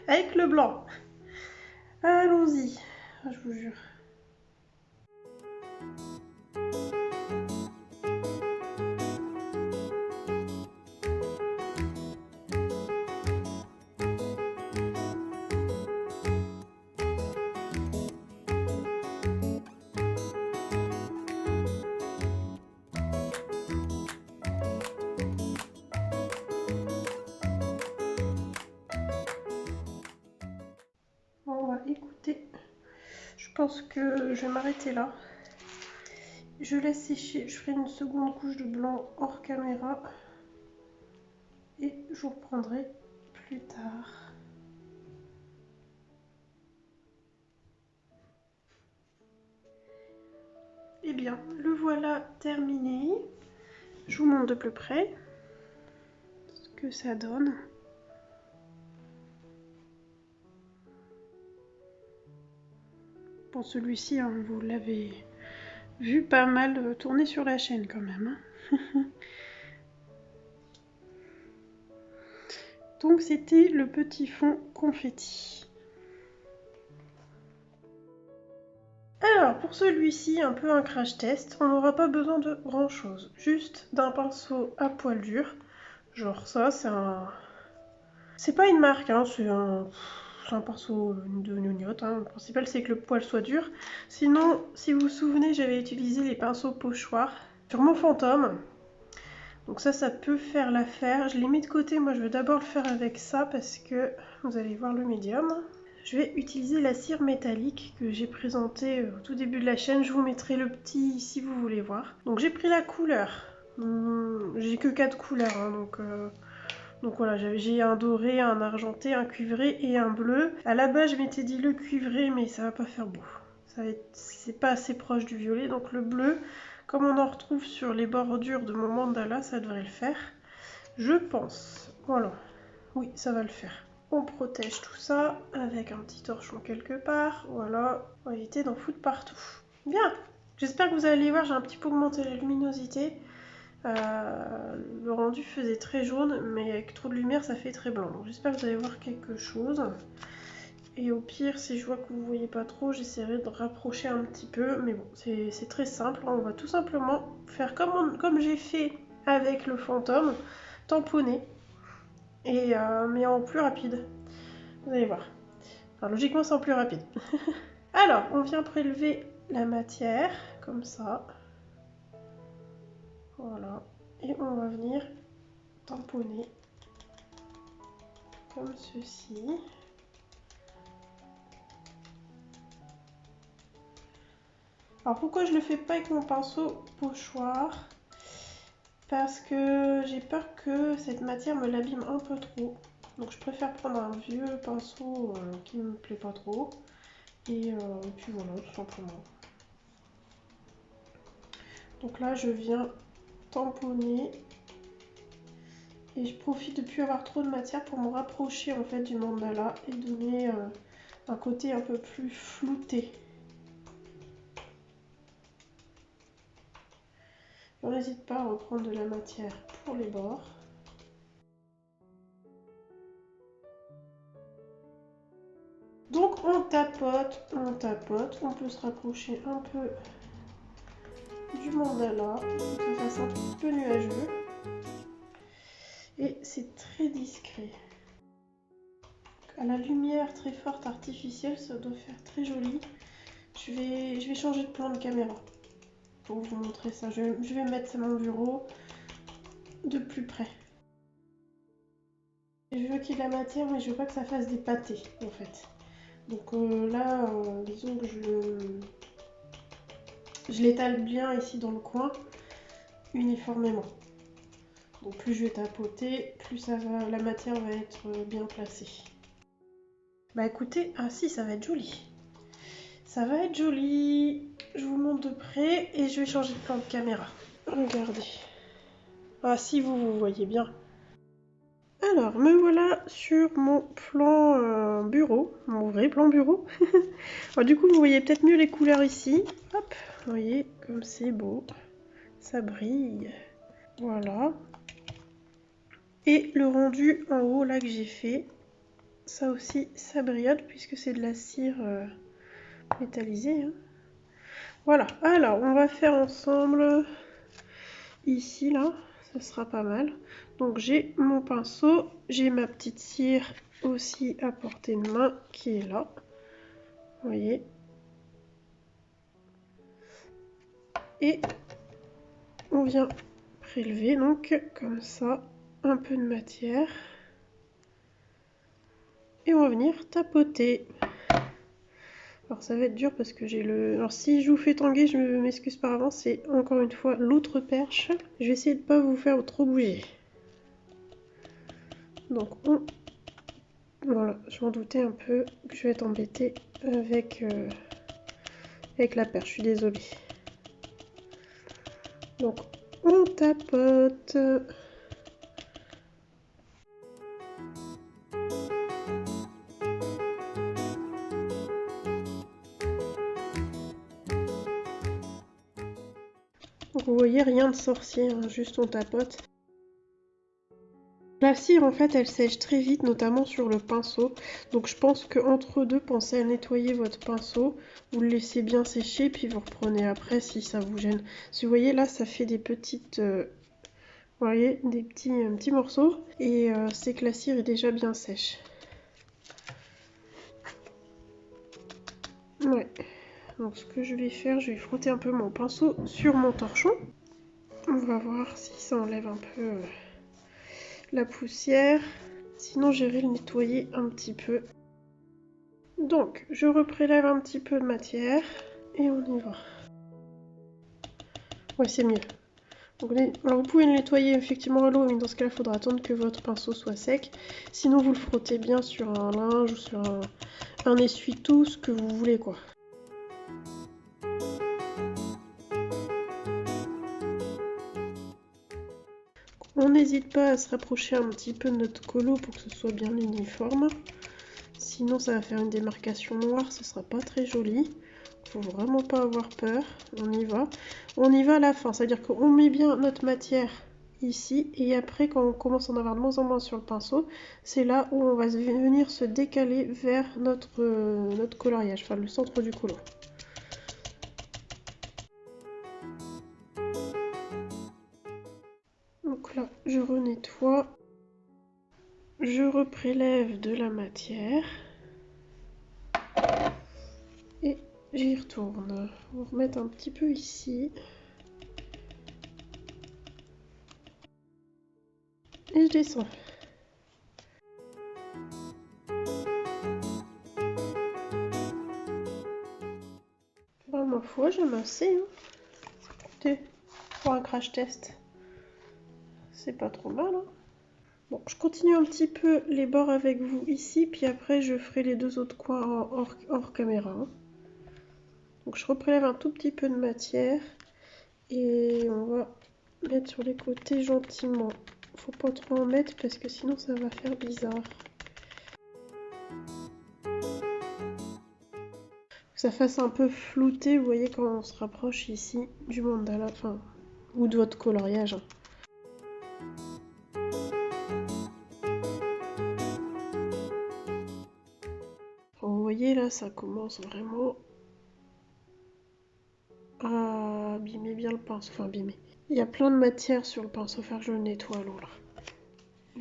Avec le blanc. Allons-y. Je vous jure. Bon, bah écoutez, je pense que je vais m'arrêter là. Je laisse sécher, je ferai une seconde couche de blanc hors caméra. Et je vous reprendrai plus tard. Eh bien, le voilà terminé. Je vous montre de plus près ce que ça donne. Bon, celui-ci, hein, vous l'avez vu pas mal tourner sur la chaîne quand même. Hein. Donc c'était le petit fond confetti. Alors pour celui-ci, un peu un crash test, on n'aura pas besoin de grand chose. Juste d'un pinceau à poil dur. Genre ça, c'est un... C'est pas une marque, hein, c'est un pinceau de gnognotte. Hein. Le principal c'est que le poil soit dur. Sinon, si vous vous souvenez, j'avais utilisé les pinceaux pochoirs sur mon fantôme. Donc ça peut faire l'affaire. Je l'ai mis de côté, moi je vais d'abord le faire avec ça parce que vous allez voir le médium. Je vais utiliser la cire métallique que j'ai présentée au tout début de la chaîne. Je vous mettrai le petit si vous voulez voir. Donc j'ai pris la couleur. J'ai que 4 couleurs, hein, donc voilà, j'ai un doré, un argenté, un cuivré et un bleu. À la base, je m'étais dit le cuivré, mais ça va pas faire beau. C'est pas assez proche du violet, donc le bleu, comme on en retrouve sur les bordures de mon mandala, ça devrait le faire. Je pense. Voilà. Oui, ça va le faire. On protège tout ça avec un petit torchon quelque part. Voilà, on va éviter d'en foutre partout. Bien. J'espère que vous allez voir, j'ai un petit peu augmenté la luminosité. Le rendu faisait très jaune, mais avec trop de lumière, ça fait très blanc. Donc j'espère que vous allez voir quelque chose. Et au pire, si je vois que vous ne voyez pas trop, j'essaierai de rapprocher un petit peu. Mais bon, c'est très simple. On va tout simplement faire comme j'ai fait avec le fantôme, tamponner. Mais en plus rapide. Vous allez voir. Alors logiquement, c'est en plus rapide. Alors, on vient prélever la matière, comme ça. Voilà. Et on va venir tamponner comme ceci. Alors pourquoi je le fais pas avec mon pinceau pochoir? Parce que j'ai peur que cette matière me l'abîme un peu trop. Donc je préfère prendre un vieux pinceau qui me plaît pas trop. Et puis voilà, tout simplement. Donc là je viens tamponner. Et je profite de ne plus avoir trop de matière pour me rapprocher en fait du mandala et donner un côté un peu plus flouté. On n'hésite pas à reprendre de la matière pour les bords. Donc on tapote, on peut se rapprocher un peu du mandala pour que ça fasse un petit peu nuageux. Et c'est très discret. À la lumière très forte artificielle, ça doit faire très joli. Je vais changer de plan de caméra pour vous montrer ça. Je vais mettre ça à mon bureau de plus près. Et je veux qu'il y ait de la matière, mais je veux pas que ça fasse des pâtés en fait. Donc là, disons que je l'étale bien ici dans le coin, uniformément. Donc plus je vais tapoter, plus la matière va être bien placée. Bah écoutez, ah si, ça va être joli. Ça va être joli. Je vous montre de près et je vais changer de plan de caméra. Regardez. Ah si, vous voyez bien. Alors, me voilà sur mon plan bureau, mon vrai plan bureau. Alors, du coup, vous voyez peut-être mieux les couleurs ici. Hop, vous voyez comme c'est beau. Ça brille. Voilà. Et le rendu en haut là que j'ai fait, ça aussi, ça brillade puisque c'est de la cire métallisée. Hein. Voilà. Alors, on va faire ensemble ici là. Ça sera pas mal. Donc j'ai mon pinceau, j'ai ma petite cire aussi à portée de main qui est là. Vous voyez. Et on vient prélever donc comme ça un peu de matière. Et on va venir tapoter. Alors ça va être dur parce que j'ai le... Alors si je vous fais tanguer, je m'excuse par avance, c'est encore une fois l'autre perche. Je vais essayer de ne pas vous faire trop bouger. Donc voilà, je m'en doutais un peu que je vais être embêtée avec la perche, je suis désolée. Donc on tapote. Donc vous voyez, rien de sorcier, hein, juste on tapote. La cire en fait elle sèche très vite, notamment sur le pinceau. Donc je pense qu'entre deux, pensez à nettoyer votre pinceau. Vous le laissez bien sécher puis vous reprenez après si ça vous gêne. Si vous voyez là ça fait des petites... vous voyez, des petits morceaux. Et c'est que la cire est déjà bien sèche. Ouais. Donc ce que je vais faire, je vais frotter un peu mon pinceau sur mon torchon. On va voir si ça enlève un peu la poussière. Sinon j'irai le nettoyer un petit peu. Donc je reprélève un petit peu de matière et on y va. Ouais, c'est mieux. Donc, alors vous pouvez le nettoyer effectivement à l'eau, mais dans ce cas-là, il faudra attendre que votre pinceau soit sec. Sinon vous le frottez bien sur un linge ou sur un essuie-tout, ce que vous voulez quoi. On n'hésite pas à se rapprocher un petit peu de notre colo pour que ce soit bien uniforme. Sinon ça va faire une démarcation noire, ce sera pas très joli. Faut vraiment pas avoir peur, on y va. On y va à la fin, c'est-à-dire qu'on met bien notre matière ici et après quand on commence à en avoir de moins en moins sur le pinceau, c'est là où on va venir se décaler vers notre coloriage, enfin le centre du colo. Donc là, je renettoie. Je reprélève de la matière et j'y retourne. On va remettre un petit peu ici. Et je descends. Ma foi, j'aime assez. Hein. Écoutez, pour un crash test, c'est pas trop mal. Hein. Bon, je continue un petit peu les bords avec vous ici, puis après je ferai les deux autres coins hors caméra. Hein. Donc je reprélève un tout petit peu de matière et on va mettre sur les côtés gentiment. Faut pas trop en mettre parce que sinon ça va faire bizarre. Que ça fasse un peu flouté, vous voyez quand on se rapproche ici du mandala, enfin, ou de votre coloriage. Hein. Vous voyez là, ça commence vraiment à abîmer bien le pinceau, enfin abîmer. Il y a plein de matière sur le pinceau, faire que je le nettoie à l'eau là.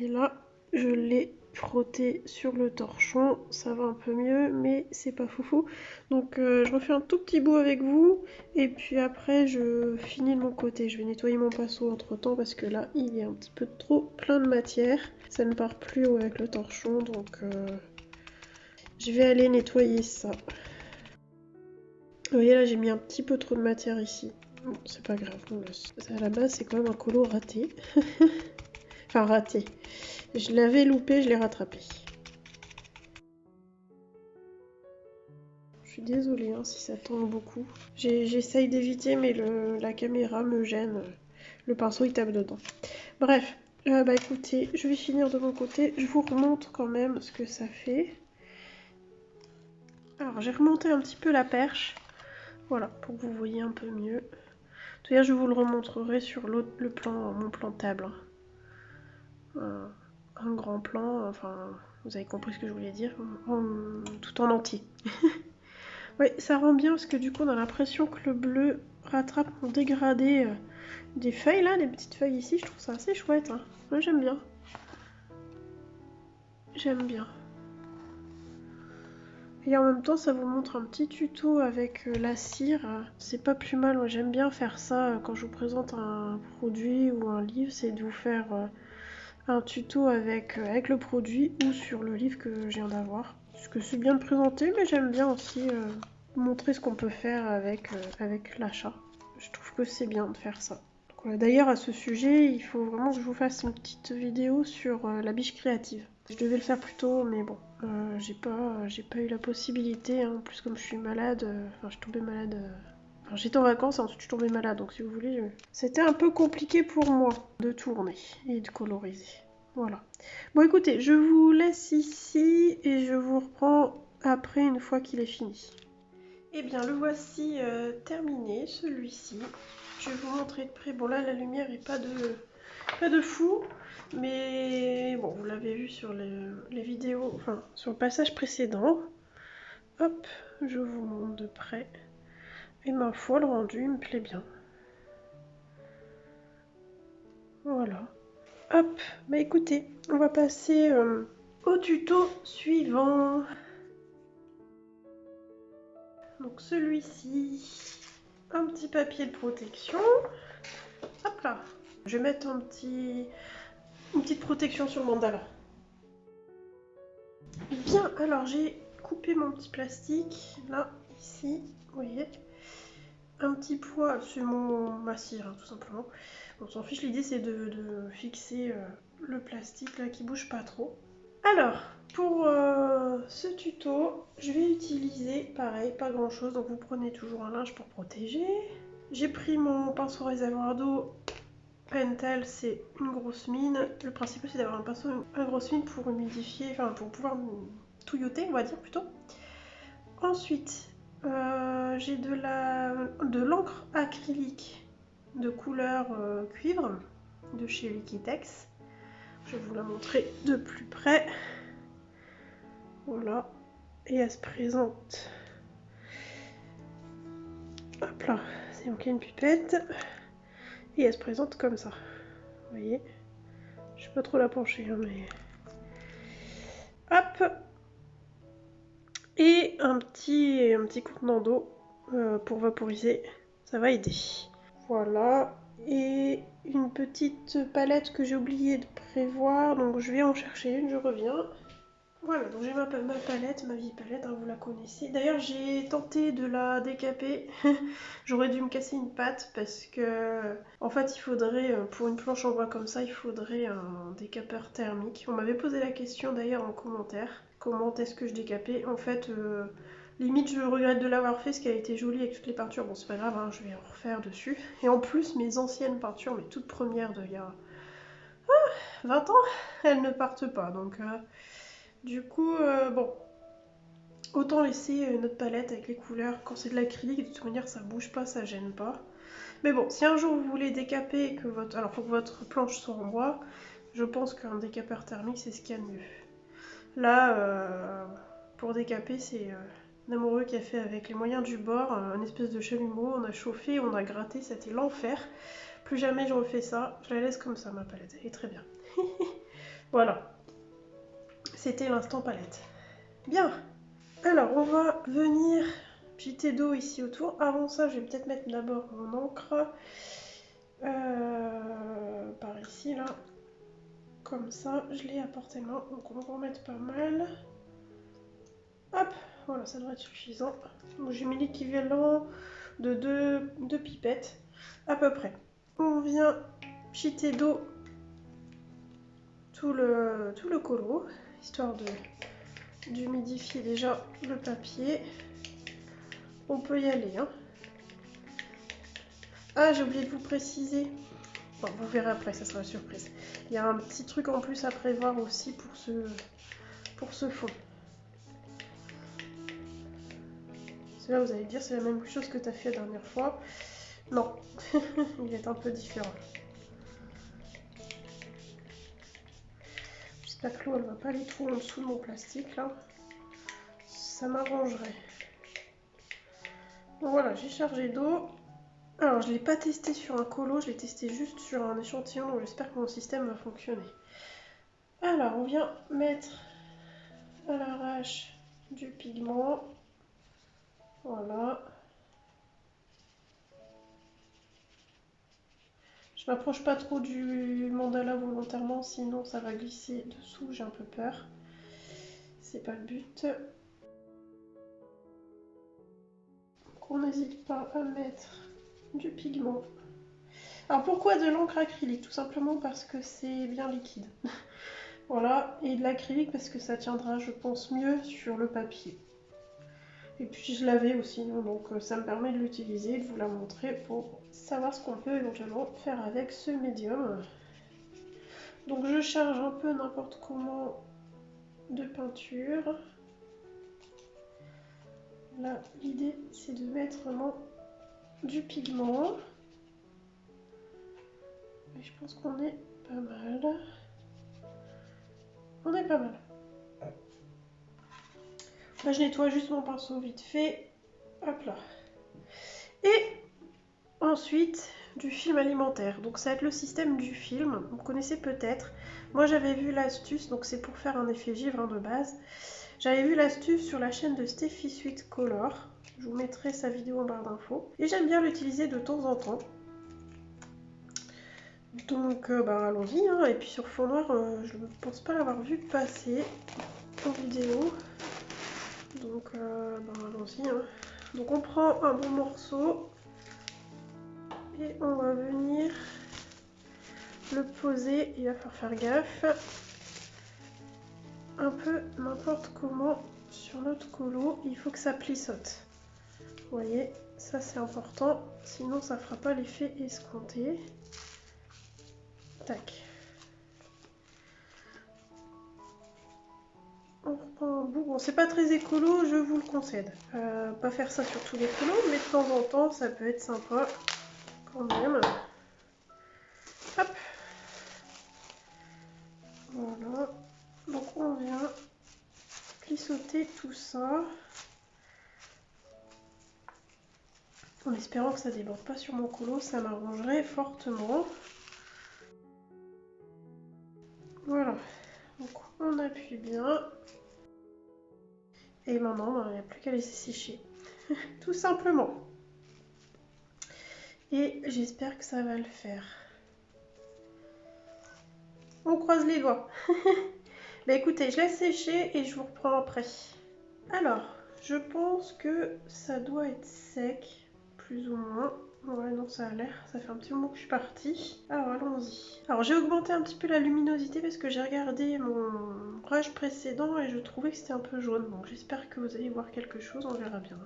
Et là, je l'ai frotté sur le torchon, ça va un peu mieux, mais c'est pas foufou. Donc je refais un tout petit bout avec vous, et puis après je finis de mon côté. Je vais nettoyer mon pinceau entre temps, parce que là, il est un petit peu trop plein de matière. Ça ne part plus avec le torchon, donc je vais aller nettoyer ça. Vous voyez là, j'ai mis un petit peu trop de matière ici. Bon, c'est pas grave, à la base c'est quand même un colo raté. Enfin raté. Je l'avais loupé, je l'ai rattrapé. Je suis désolée hein, si ça tombe beaucoup. J'essaye d'éviter, mais la caméra me gêne. Le pinceau il tape dedans. Bref, bah écoutez, je vais finir de mon côté. Je vous remontre quand même ce que ça fait. Alors j'ai remonté un petit peu la perche. Voilà, pour que vous voyez un peu mieux. Tout à l'heure, je vous le remontrerai sur le plan, mon plan table. Un grand plan, enfin, vous avez compris ce que je voulais dire, tout en entier. Oui, ça rend bien parce que du coup, on a l'impression que le bleu rattrape mon dégradé des feuilles là, des petites feuilles ici. Je trouve ça assez chouette. Hein. Moi, j'aime bien. J'aime bien. Et en même temps, ça vous montre un petit tuto avec la cire. C'est pas plus mal. Moi, j'aime bien faire ça quand je vous présente un produit ou un livre. C'est de vous faire un tuto avec le produit ou sur le livre que je viens d'avoir. Parce que c'est bien de présenter, mais j'aime bien aussi montrer ce qu'on peut faire avec l'achat. Je trouve que c'est bien de faire ça. D'ailleurs, à ce sujet, il faut vraiment que je vous fasse une petite vidéo sur la biche créative. Je devais le faire plus tôt, mais bon, j'ai pas eu la possibilité. Hein. En plus, comme je suis malade, enfin, je suis tombée malade. Enfin, j'étais en vacances et ensuite je suis tombée malade, donc si vous voulez, c'était un peu compliqué pour moi de tourner et de coloriser. Voilà. Bon, écoutez, je vous laisse ici et je vous reprends après une fois qu'il est fini. Eh bien, le voici terminé, celui-ci. Je vais vous montrer de près. Bon, là, la lumière est pas de fou. Mais bon, vous l'avez vu sur les vidéos, enfin sur le passage précédent. Hop, je vous montre de près. Et ma foi, le rendu il me plaît bien. Voilà. Hop, bah écoutez, on va passer au tuto suivant. Donc celui-ci, un petit papier de protection. Hop là. Je vais mettre une petite protection sur le mandala. Bien, alors j'ai coupé mon petit plastique, là, ici, vous voyez. Un petit poids sur ma cire, hein, tout simplement. On s'en fiche, l'idée c'est de fixer le plastique là qui bouge pas trop. Alors, pour ce tuto, je vais utiliser, pareil, pas grand chose, donc vous prenez toujours un linge pour protéger. J'ai pris mon pinceau réservoir d'eau Pentel, c'est une grosse mine. Le principal c'est d'avoir un pinceau, une grosse mine pour humidifier, enfin pour pouvoir touilloter, on va dire plutôt. Ensuite, j'ai de l'encre acrylique de couleur cuivre de chez Liquitex. Je vais vous la montrer de plus près. Voilà. Et elle se présente. Hop là, c'est manqué une pipette. Et elle se présente comme ça. Vous voyez? Je suis pas trop la pencher, hein, mais. Hop! Et un petit contenant d'eau pour vaporiser. Ça va aider. Voilà. Et une petite palette que j'ai oublié de prévoir. Donc je vais en chercher une, je reviens. Voilà, donc j'ai ma palette, ma vieille palette, hein, vous la connaissez. D'ailleurs, j'ai tenté de la décaper. J'aurais dû me casser une patte parce que, en fait, il faudrait, pour une planche en bois comme ça, il faudrait un décapeur thermique. On m'avait posé la question d'ailleurs en commentaire. Comment est-ce que je décapais? En fait, limite, je regrette de l'avoir fait, parce qu'elle a été jolie avec toutes les peintures. Bon, c'est pas grave, hein, je vais en refaire dessus. Et en plus, mes anciennes peintures, mes toutes premières d'il y a 20 ans, elles ne partent pas. Donc, du coup, bon, autant laisser notre palette avec les couleurs. Quand c'est de l'acrylique, de toute manière, ça bouge pas, ça gêne pas. Mais bon, si un jour vous voulez décaper, que alors faut que votre planche soit en bois, je pense qu'un décapeur thermique, c'est ce qu'il y a de mieux. Là, pour décaper, c'est un amoureux qui a fait avec les moyens du bord, un espèce de chalumeau, on a chauffé, on a gratté, c'était l'enfer. Plus jamais je refais ça, je la laisse comme ça, ma palette, elle est très bien. Voilà, c'était l'instant palette. Bien, alors on va venir jeter d'eau ici autour. Avant ça, je vais peut-être mettre d'abord mon encre par ici, là. Comme ça, je l'ai à portée de main, donc on va en mettre pas mal. Hop, voilà, ça devrait être suffisant. Donc j'ai mis l'équivalent de deux pipettes, à peu près. On vient jeter d'eau tout le colo, histoire d'humidifier déjà le papier. On peut y aller, hein. Ah, j'ai oublié de vous préciser. Bon, vous verrez après, ça sera la surprise. Il y a un petit truc en plus à prévoir aussi pour ce fond. Là, vous allez dire, c'est la même chose que tu as fait la dernière fois. Non, il est un peu différent. J'espère que l'eau, elle va pas aller trop en dessous de mon plastique, là. Ça m'arrangerait. Donc voilà, j'ai chargé d'eau. Alors, je ne l'ai pas testé sur un colo, je l'ai testé juste sur un échantillon, donc j'espère que mon système va fonctionner. Alors, on vient mettre à l'arrache du pigment. Voilà. Je m'approche pas trop du mandala volontairement, sinon ça va glisser dessous, j'ai un peu peur. C'est pas le but. Donc on n'hésite pas à mettre du pigment. Alors pourquoi de l'encre acrylique? Tout simplement parce que c'est bien liquide. Voilà, et de l'acrylique parce que ça tiendra, je pense, mieux sur le papier. Et puis je l'avais aussi, donc ça me permet de l'utiliser, de vous la montrer pour savoir ce qu'on peut éventuellement faire avec ce médium. Donc je charge un peu n'importe comment de peinture. Là, l'idée c'est de mettre vraiment du pigment. Et je pense qu'on est pas mal. pas mal. Là, je nettoie juste mon pinceau vite fait. Hop là. Et ensuite, du film alimentaire. Donc ça va être le système du film. Vous connaissez peut-être. Moi, j'avais vu l'astuce, donc c'est pour faire un effet givre de base. J'avais vu l'astuce sur la chaîne de Steffi Sweet Color. Je vous mettrai sa vidéo en barre d'infos. Et j'aime bien l'utiliser de temps en temps. Donc allons-y, hein. Et puis sur fond noir, je ne pense pas l'avoir vu passer en vidéo. Donc allons-y, hein. Donc on prend un bon morceau et on va venir le poser. Il va falloir faire gaffe. Un peu n'importe comment sur notre colo, il faut que ça plissote. Vous voyez, ça c'est important, sinon ça fera pas l'effet escompté. Tac. On reprend un bout. Bon, c'est pas très écolo, je vous le concède. Pas faire ça sur tous les colos, mais de temps en temps, ça peut être sympa quand même. Hop. Voilà. Donc on vient plissoter tout ça. En espérant que ça déborde pas sur mon colo, ça m'arrangerait fortement. Voilà. Donc on appuie bien. Et maintenant, il n'y a plus qu'à laisser sécher. Tout simplement. Et j'espère que ça va le faire. On croise les doigts. Bah écoutez, je laisse sécher et je vous reprends après. Alors, je pense que ça doit être sec, plus ou moins. Ouais, non, ça a l'air. Ça fait un petit moment que je suis partie. Alors, allons-y. Alors, j'ai augmenté un petit peu la luminosité parce que j'ai regardé mon brush précédent et je trouvais que c'était un peu jaune. Donc, j'espère que vous allez voir quelque chose. On verra bien.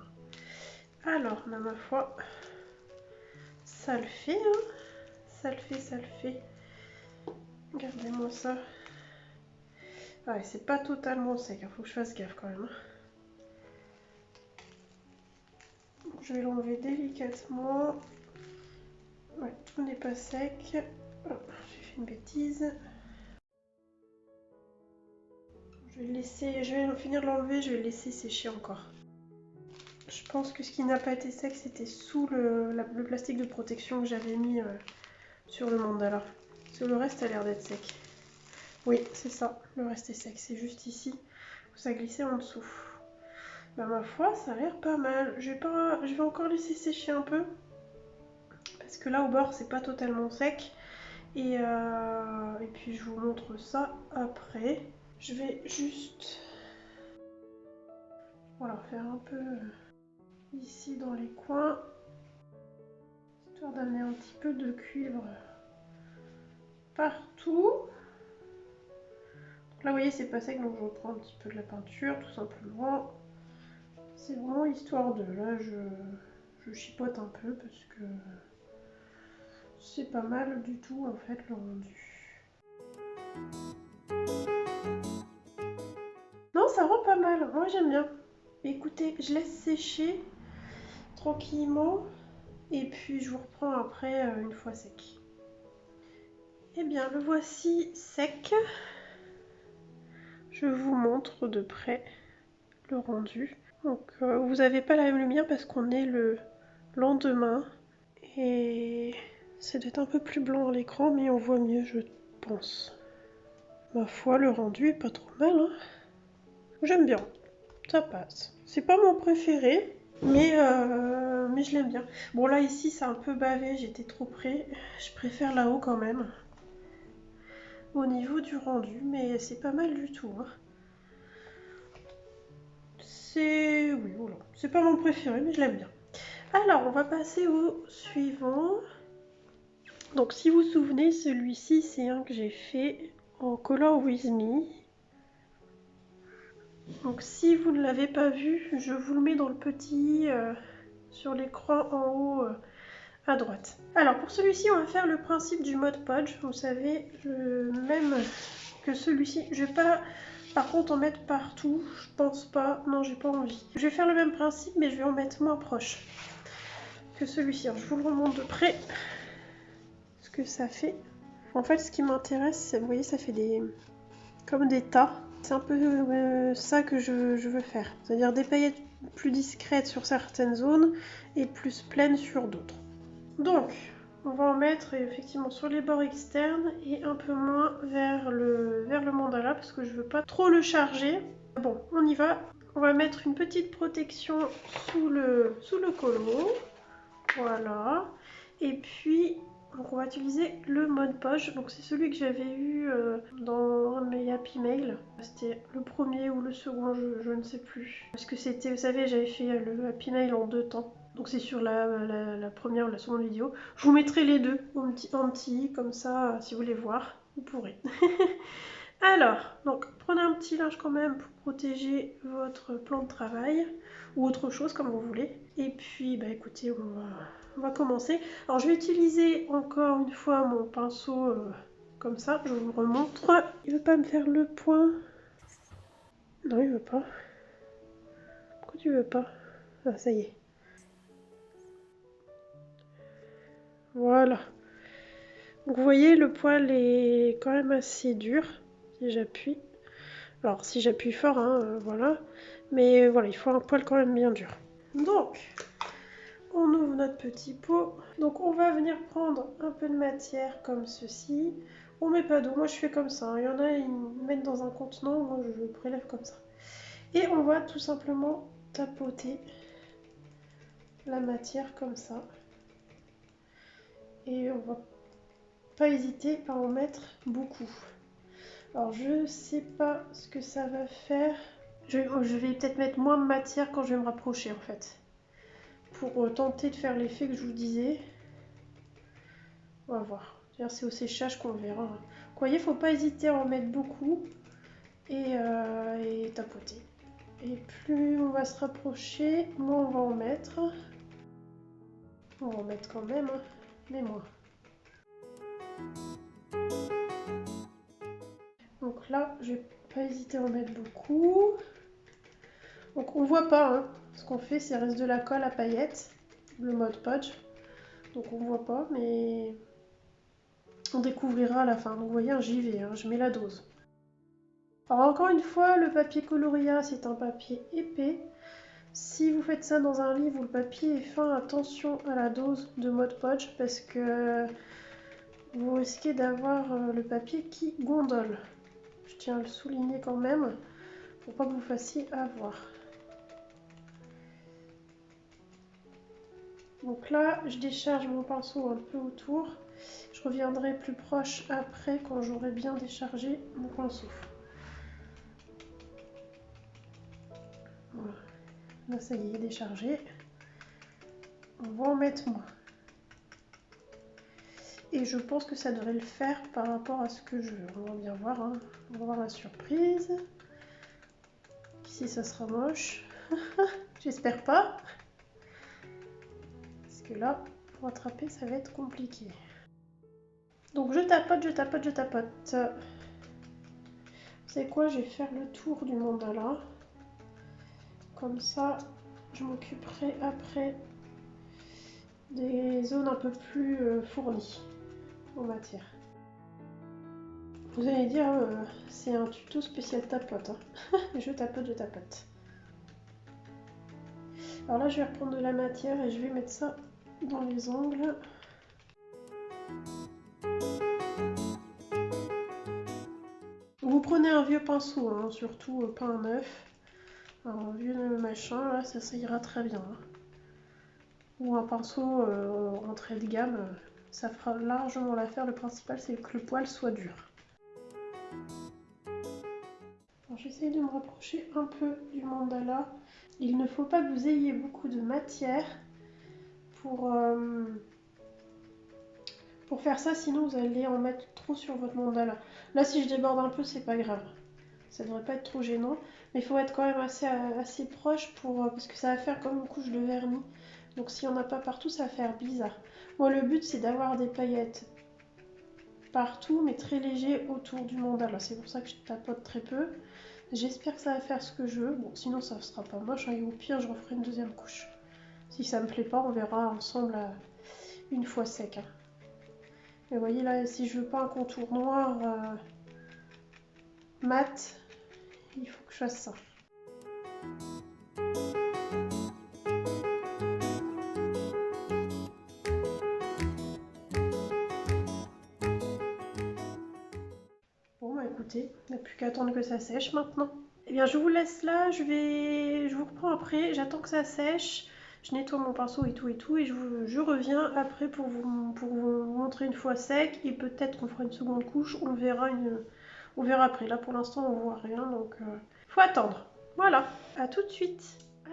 Alors, ma foi, ça le fait, hein. Ça le fait, ça le fait. Regardez-moi ça. Ouais, c'est pas totalement sec. Il faut que je fasse gaffe quand même. Je vais l'enlever délicatement. Ouais, tout n'est pas sec. Oh, j'ai fait une bêtise. Je vais le laisser, je vais finir de l'enlever, je vais le laisser sécher encore. Je pense que ce qui n'a pas été sec, c'était sous le plastique de protection que j'avais mis sur le mandala. Parce que le reste a l'air d'être sec. Oui, c'est ça, le reste est sec, c'est juste ici où ça glissait en dessous. Bah, ma foi, ça a l'air pas mal. Je vais encore laisser sécher un peu. Parce que là, au bord, c'est pas totalement sec. Et puis, je vous montre ça après. Je vais juste... Voilà, faire un peu ici dans les coins. Histoire d'amener un petit peu de cuivre partout. Donc là, vous voyez, c'est pas sec, donc je reprends un petit peu de la peinture, tout simplement. C'est vraiment histoire de... Là, je chipote un peu parce que c'est pas mal du tout, en fait, le rendu. Non, ça rend pas mal. Moi, j'aime bien. Écoutez, je laisse sécher tranquillement. Et puis, je vous reprends après, une fois sec. Eh bien, le voici sec. Je vous montre de près le rendu. Donc vous n'avez pas la même lumière parce qu'on est le lendemain et ça doit être un peu plus blanc à l'écran mais on voit mieux je pense. Ma foi le rendu est pas trop mal, hein. J'aime bien, ça passe. C'est pas mon préféré mais je l'aime bien. Bon là ici c'est un peu bavé, j'étais trop près. Je préfère là-haut quand même. Au niveau du rendu mais c'est pas mal du tout, hein. Oui, voilà. C'est pas mon préféré, mais je l'aime bien. Alors, on va passer au suivant. Donc, si vous vous souvenez, celui-ci, c'est un que j'ai fait en Color With Me. Donc, si vous ne l'avez pas vu, je vous le mets dans le petit sur l'écran en haut à droite. Alors, pour celui-ci, on va faire le principe du Mod Podge. Vous savez, même que celui-ci, je vais pas... Par contre, en mettre partout, je pense pas. Non, j'ai pas envie. Je vais faire le même principe, mais je vais en mettre moins proche que celui-ci. Je vous le remonte de près ce que ça fait. En fait, ce qui m'intéresse, vous voyez, ça fait des comme des tas. C'est un peu ça que je veux faire. C'est-à-dire des paillettes plus discrètes sur certaines zones et plus pleines sur d'autres. Donc, on va en mettre effectivement sur les bords externes et un peu moins vers le mandala parce que je veux pas trop le charger. Bon, on y va. On va mettre une petite protection sous le colo. Voilà. Et puis, donc on va utiliser le Mod Podge. Donc c'est celui que j'avais eu dans un de mes Happy Mail. C'était le premier ou le second, je ne sais plus. Parce que c'était, vous savez, j'avais fait le Happy Mail en 2 temps. Donc c'est sur la première ou la seconde vidéo. Je vous mettrai les deux en petit, comme ça, si vous voulez voir, vous pourrez. Alors, donc prenez un petit linge quand même pour protéger votre plan de travail ou autre chose comme vous voulez. Et puis, bah écoutez, on va commencer. Alors je vais utiliser encore une fois mon pinceau comme ça, je vous le remontre. Il veut pas me faire le point. Non, il veut pas. Pourquoi tu veux pas? Ah, ça y est. Voilà. Donc vous voyez, le poil est quand même assez dur si j'appuie. Alors si j'appuie fort, hein, voilà. Mais voilà, il faut un poil quand même bien dur. Donc, on ouvre notre petit pot. Donc on va venir prendre un peu de matière comme ceci. On met pas d'eau, moi je fais comme ça. Il y en a, ils mettent dans un contenant, moi je prélève comme ça. Et on va tout simplement tapoter la matière comme ça. Et on va pas hésiter à en mettre beaucoup. Alors je sais pas ce que ça va faire. Je vais peut-être mettre moins de matière quand je vais me rapprocher en fait. Pour tenter de faire l'effet que je vous disais. On va voir. C'est au séchage qu'on verra. Vous voyez, il ne faut pas hésiter à en mettre beaucoup et tapoter. Et plus on va se rapprocher, moins on va en mettre. On va en mettre quand même, hein, mais moins. Donc là, je vais pas hésiter à en mettre beaucoup. Donc on voit pas, hein. Ce qu'on fait, c'est reste de la colle à paillettes, le Mod Podge. Donc on voit pas, mais on découvrira à la fin. Donc vous voyez, j'y vais, hein, je mets la dose. Alors encore une fois, le papier Coloria, c'est un papier épais. Si vous faites ça dans un livre où le papier est fin, attention à la dose de Mod Podge parce que vous risquez d'avoir le papier qui gondole. Je tiens à le souligner quand même pour pas que vous fassiez avoir. Donc là, je décharge mon pinceau un peu autour. Je reviendrai plus proche après quand j'aurai bien déchargé mon pinceau. Voilà. Là, ça y est, déchargé. On va en mettre moins. Et je pense que ça devrait le faire par rapport à ce que je veux. On va bien voir, hein. On va voir la surprise. Ici, ça sera moche. J'espère pas. Parce que là, pour attraper, ça va être compliqué. Donc je tapote, je tapote, je tapote. Vous savez quoi? Je vais faire le tour du mandala. Comme ça, je m'occuperai après des zones un peu plus fournies en matière. Vous allez dire, c'est un tuto spécial tapote. Hein. Je tapote, je tapote. Alors là, je vais reprendre de la matière et je vais mettre ça dans les angles. Vous prenez un vieux pinceau, hein, surtout pas un neuf. Un vieux machin, là, ça ira très bien. Hein. Ou un pinceau en trait de gamme, ça fera largement l'affaire. Le principal, c'est que le poil soit dur. J'essaie de me rapprocher un peu du mandala. Il ne faut pas que vous ayez beaucoup de matière pour faire ça, sinon vous allez en mettre trop sur votre mandala. Là, si je déborde un peu, c'est pas grave. Ça devrait pas être trop gênant, mais il faut être quand même assez proche parce que ça va faire comme une couche de vernis. Donc s'il n'y en a pas partout, ça va faire bizarre. Moi, le but, c'est d'avoir des paillettes partout, mais très léger autour du mandala. C'est pour ça que je tapote très peu. J'espère que ça va faire ce que je veux. Bon, sinon ça ne sera pas moche, hein, et au pire, je referai une deuxième couche. Si ça me plaît pas, on verra ensemble une fois sec. Hein. Et vous voyez là, si je veux pas un contour noir mat, il faut que je fasse ça. Bon bah écoutez, il n'y a plus qu'à attendre que ça sèche maintenant. Eh bien je vous laisse là, je vous reprends après, j'attends que ça sèche, je nettoie mon pinceau et tout, et je reviens après pour vous montrer une fois sec, et peut-être qu'on fera une seconde couche, on verra après. Là pour l'instant on voit rien, donc faut attendre. Voilà, à tout de suite.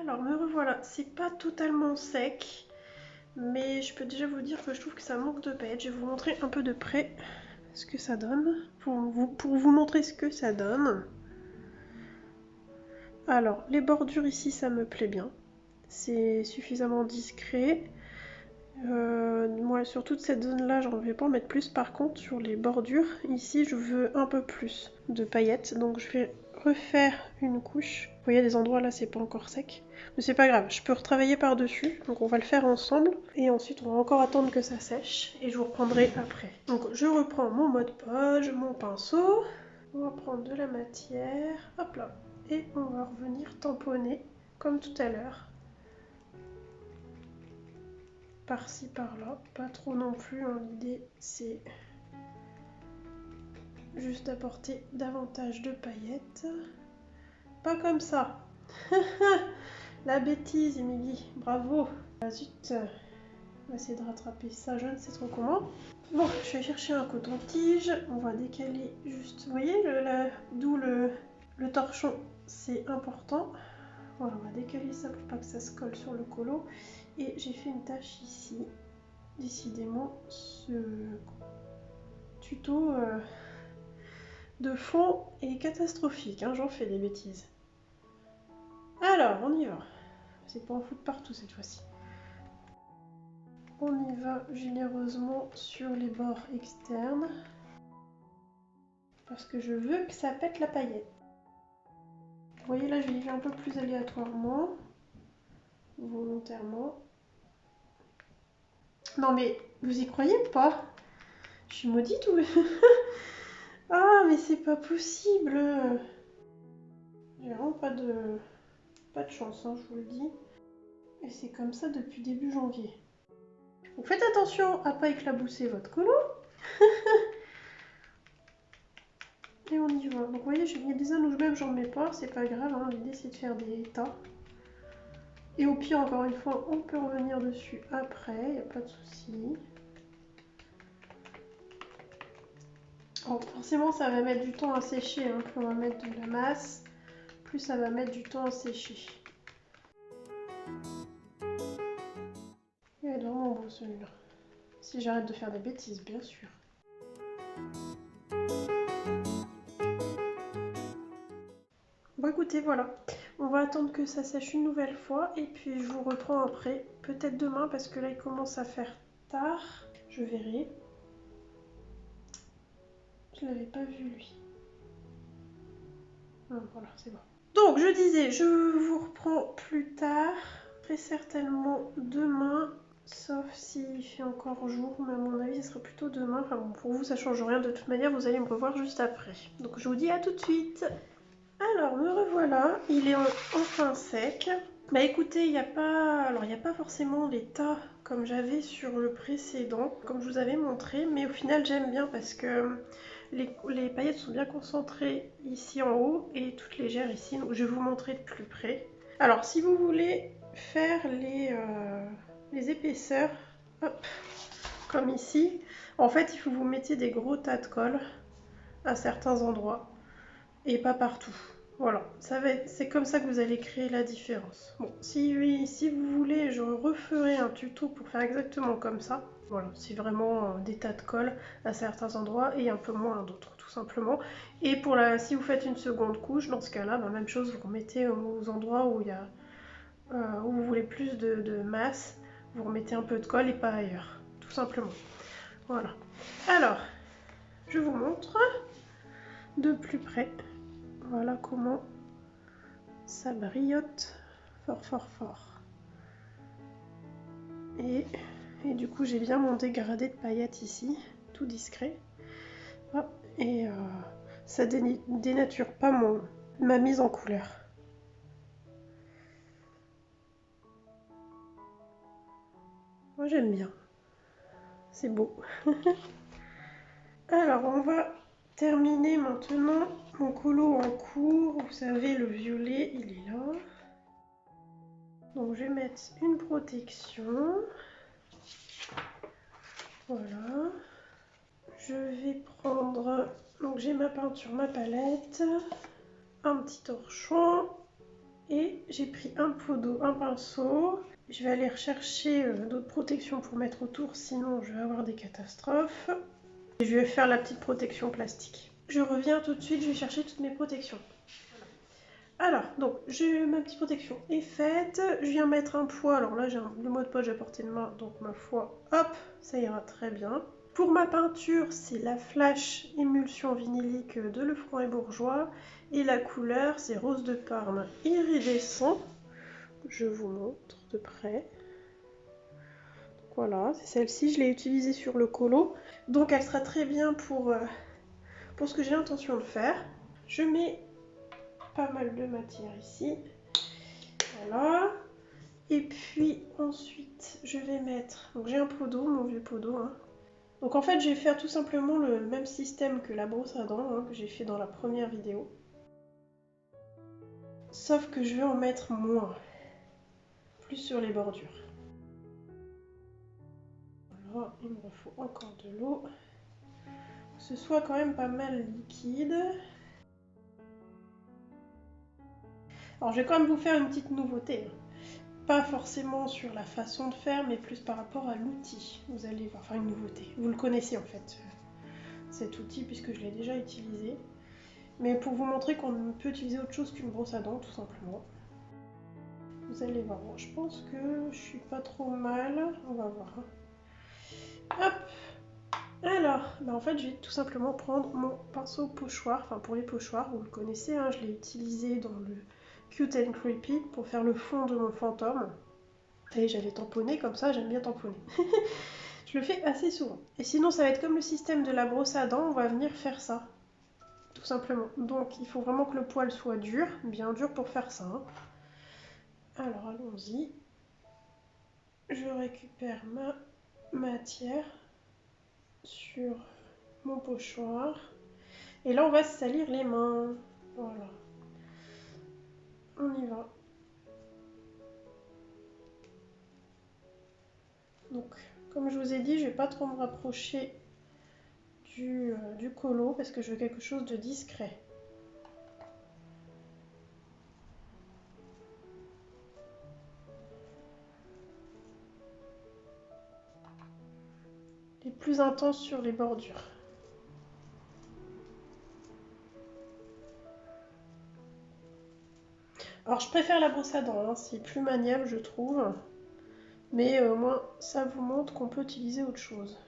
Alors me revoilà, c'est pas totalement sec, mais je peux déjà vous dire que je trouve que ça manque de paillettes. Je vais vous montrer un peu de près ce que ça donne, pour vous montrer ce que ça donne. Alors, les bordures ici, ça me plaît bien. C'est suffisamment discret. Moi, sur toute cette zone-là, j'en vais pas en mettre plus. Par contre, sur les bordures, ici, je veux un peu plus de paillettes. Donc, je vais refaire une couche. Vous voyez, des endroits là, c'est pas encore sec. Mais c'est pas grave, je peux retravailler par-dessus. Donc, on va le faire ensemble. Et ensuite, on va encore attendre que ça sèche. Et je vous reprendrai après. Donc, je reprends mon mode podge, mon pinceau. On va prendre de la matière. Hop là. Et on va revenir tamponner, comme tout à l'heure. Par-ci, par-là. Pas trop non plus, hein. L'idée, c'est juste d'apporter davantage de paillettes. Pas comme ça. La bêtise, Émilie. Bravo. Ah, zut. On va essayer de rattraper ça, je ne sais trop comment. Bon, je vais chercher un coton-tige. On va décaler juste... Vous voyez, d'où le torchon, c'est important. Voilà, on va décaler ça pour pas que ça se colle sur le colo. Et j'ai fait une tache ici. Décidément, ce tuto de fond est catastrophique, hein, j'en fais des bêtises. Alors, on y va. C'est pas en foutre partout cette fois-ci. On y va généreusement sur les bords externes. Parce que je veux que ça pète la paillette. Vous voyez là, je l'ai fait un peu plus aléatoirement. Volontairement. Non mais, vous y croyez pas? Je suis maudite ou... Ah mais c'est pas possible. J'ai vraiment pas de chance, hein, je vous le dis. Et c'est comme ça depuis début janvier. Donc faites attention à pas éclabousser votre colo. Et on y va. Donc vous voyez, il y a des zones où même j'en mets pas, c'est pas grave, hein. L'idée c'est de faire des tas. Et au pire, encore une fois, on peut revenir dessus après, il n'y a pas de souci. Bon, forcément, ça va mettre du temps à sécher, hein. Plus on va mettre de la masse, plus ça va mettre du temps à sécher. Il est vraiment beau celui-là. Si j'arrête de faire des bêtises, bien sûr. Bon écoutez, voilà. On va attendre que ça sèche une nouvelle fois et puis je vous reprends après. Peut-être demain parce que là il commence à faire tard. Je verrai. Je l'avais pas vu lui. Ah, voilà, c'est bon. Donc je disais, je vous reprends plus tard. Très certainement demain. Sauf s'il fait encore jour, mais à mon avis, ce sera plutôt demain. Enfin bon, pour vous, ça change rien. De toute manière, vous allez me revoir juste après. Donc je vous dis à tout de suite. Alors, me revoilà. Il est enfin sec. Bah écoutez, il n'y a pas forcément des tas comme j'avais sur le précédent, comme je vous avais montré, mais au final, j'aime bien parce que les paillettes sont bien concentrées ici en haut et toutes légères ici. Donc je vais vous montrer de plus près. Alors, si vous voulez faire les épaisseurs, hop, comme ici, en fait, il faut que vous mettiez des gros tas de colle à certains endroits et pas partout. Voilà, c'est comme ça que vous allez créer la différence. Bon, si vous voulez, je referai un tuto pour faire exactement comme ça. Voilà, c'est vraiment des tas de colle à certains endroits et un peu moins à d'autres, tout simplement. Et si vous faites une seconde couche, dans ce cas-là, bah, même chose, vous remettez aux endroits où où vous voulez plus de masse, vous remettez un peu de colle et pas ailleurs, tout simplement. Voilà. Alors, je vous montre de plus près. Voilà comment ça brillote fort fort fort. Et du coup j'ai bien mon dégradé de paillettes ici, tout discret. Hop, et ça dénature pas ma mise en couleur. Moi j'aime bien, c'est beau. Alors on va terminer maintenant mon colo en cours. Vous savez, le violet il est là. Donc je vais mettre une protection. Voilà. Je vais prendre, donc j'ai ma peinture, ma palette, un petit torchon et j'ai pris un pot d'eau, un pinceau. Je vais aller rechercher d'autres protections pour mettre autour, sinon je vais avoir des catastrophes. Et je vais faire la petite protection plastique. Je reviens tout de suite, je vais chercher toutes mes protections. Alors, donc, ma petite protection est faite. Je viens mettre un poids. Alors là, j'ai le mot de poche à portée de main, donc ma foi, hop, ça ira très bien. Pour ma peinture, c'est la Flash Émulsion Vinylique de Lefranc et Bourgeois. Et la couleur, c'est Rose de Parme Iridescent. Je vous montre de près. Voilà, c'est celle-ci, je l'ai utilisée sur le colo. Donc elle sera très bien pour ce que j'ai l'intention de faire. Je mets pas mal de matière ici. Voilà. Et puis ensuite, je vais mettre... Donc j'ai un pot d'eau, mon vieux pot d'eau. Hein. Donc en fait, je vais faire tout simplement le même système que la brosse à dents, hein, que j'ai fait dans la première vidéo. Sauf que je vais en mettre moins. Plus sur les bordures. Voilà, il me faut encore de l'eau. Que ce soit quand même pas mal liquide. Alors je vais quand même vous faire une petite nouveauté. Pas forcément sur la façon de faire, mais plus par rapport à l'outil. Vous allez voir, enfin une nouveauté. Vous le connaissez en fait, cet outil, puisque je l'ai déjà utilisé. Mais pour vous montrer qu'on peut utiliser autre chose qu'une brosse à dents, tout simplement. Vous allez voir, bon, je pense que je suis pas trop mal. On va voir. Hop! Alors, en fait, je vais tout simplement prendre mon pinceau pochoir, enfin pour les pochoirs, vous le connaissez, hein, je l'ai utilisé dans le Cute and Creepy pour faire le fond de mon fantôme. Et j'avais tamponné comme ça, j'aime bien tamponner. Je le fais assez souvent. Et sinon, ça va être comme le système de la brosse à dents, on va venir faire ça. Tout simplement. Donc, il faut vraiment que le poil soit dur, bien dur pour faire ça. Hein. Alors, allons-y. Je récupère ma matière sur mon pochoir. Et là, on va se salir les mains. Voilà. On y va. Donc, comme je vous ai dit, je ne vais pas trop me rapprocher du colo parce que je veux quelque chose de discret. Et plus intense sur les bordures. Alors, je préfère la brosse à dents, hein, c'est plus maniable, je trouve. Mais au moins, ça vous montre qu'on peut utiliser autre chose.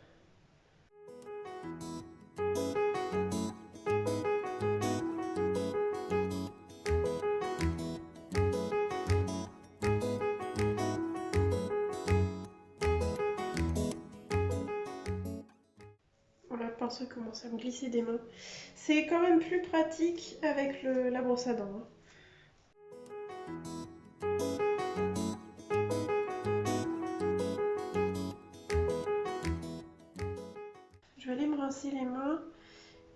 Voilà, le pinceau commence à me glisser des mains. C'est quand même plus pratique avec la brosse à dents. Hein. Je vais aller me rincer les mains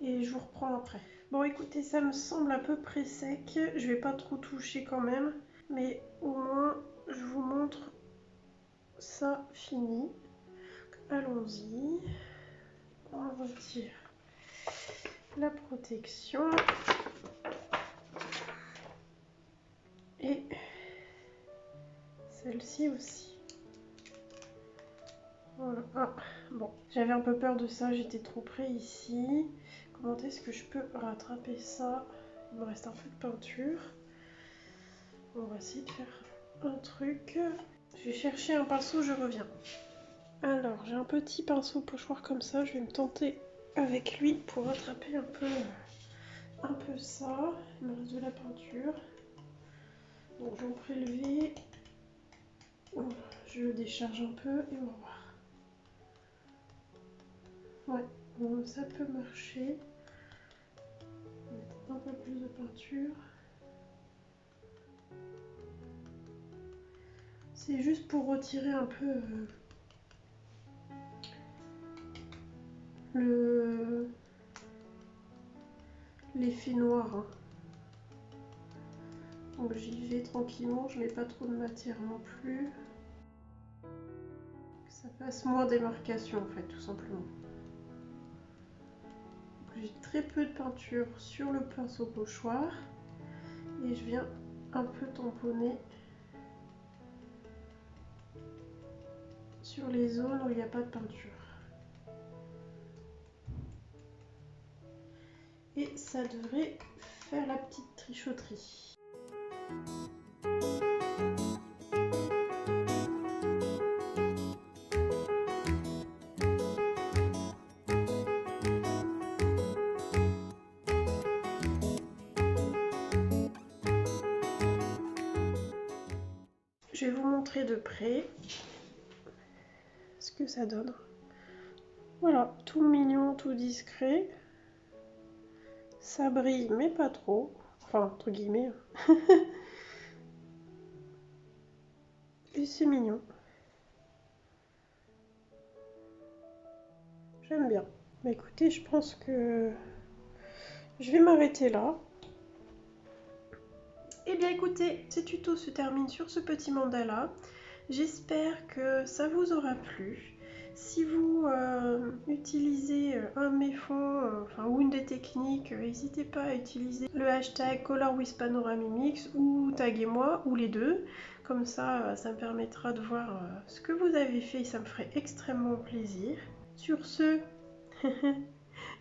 et je vous reprends après. Bon écoutez, ça me semble à peu près sec. Je vais pas trop toucher quand même. Mais au moins, je vous montre ça fini. Allons-y. On retire la protection. Et celle-ci aussi. Voilà. Ah, bon, j'avais un peu peur de ça, j'étais trop près ici. Comment est-ce que je peux rattraper ça? Il me reste un peu de peinture. On va essayer de faire un truc. Je vais chercher un pinceau, je reviens. Alors, j'ai un petit pinceau pochoir comme ça, je vais me tenter avec lui pour rattraper un peu ça. Il me reste de la peinture. Donc, je vais en prélever. Je le décharge un peu et on va voir. Ouais, bon, ça peut marcher. de peinture. C'est juste pour retirer un peu l'effet noir. Hein. Donc j'y vais tranquillement, je mets pas trop de matière non plus. Que ça fasse moins démarcation en fait, tout simplement. J'ai très peu de peinture sur le pinceau pochoir et je viens un peu tamponner sur les zones où il n'y a pas de peinture. Et ça devrait faire la petite trichoterie. Je vais vous montrer de près ce que ça donne. Voilà, tout mignon, tout discret. Ça brille, mais pas trop. Enfin, entre guillemets. Et c'est mignon. J'aime bien. Bah écoutez, je pense que je vais m'arrêter là. Eh bien écoutez, ce tuto se termine sur ce petit mandala. J'espère que ça vous aura plu. Si vous utilisez un de mes fonds ou une des techniques, n'hésitez pas à utiliser le hashtag ColorWithPanoramyMix ou taguez-moi ou les deux. Comme ça, ça me permettra de voir ce que vous avez fait et ça me ferait extrêmement plaisir. Sur ce,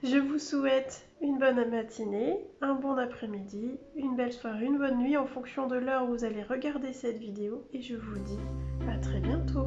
je vous souhaite une bonne matinée, un bon après-midi, une belle soirée, une bonne nuit en fonction de l'heure où vous allez regarder cette vidéo et je vous dis à très bientôt.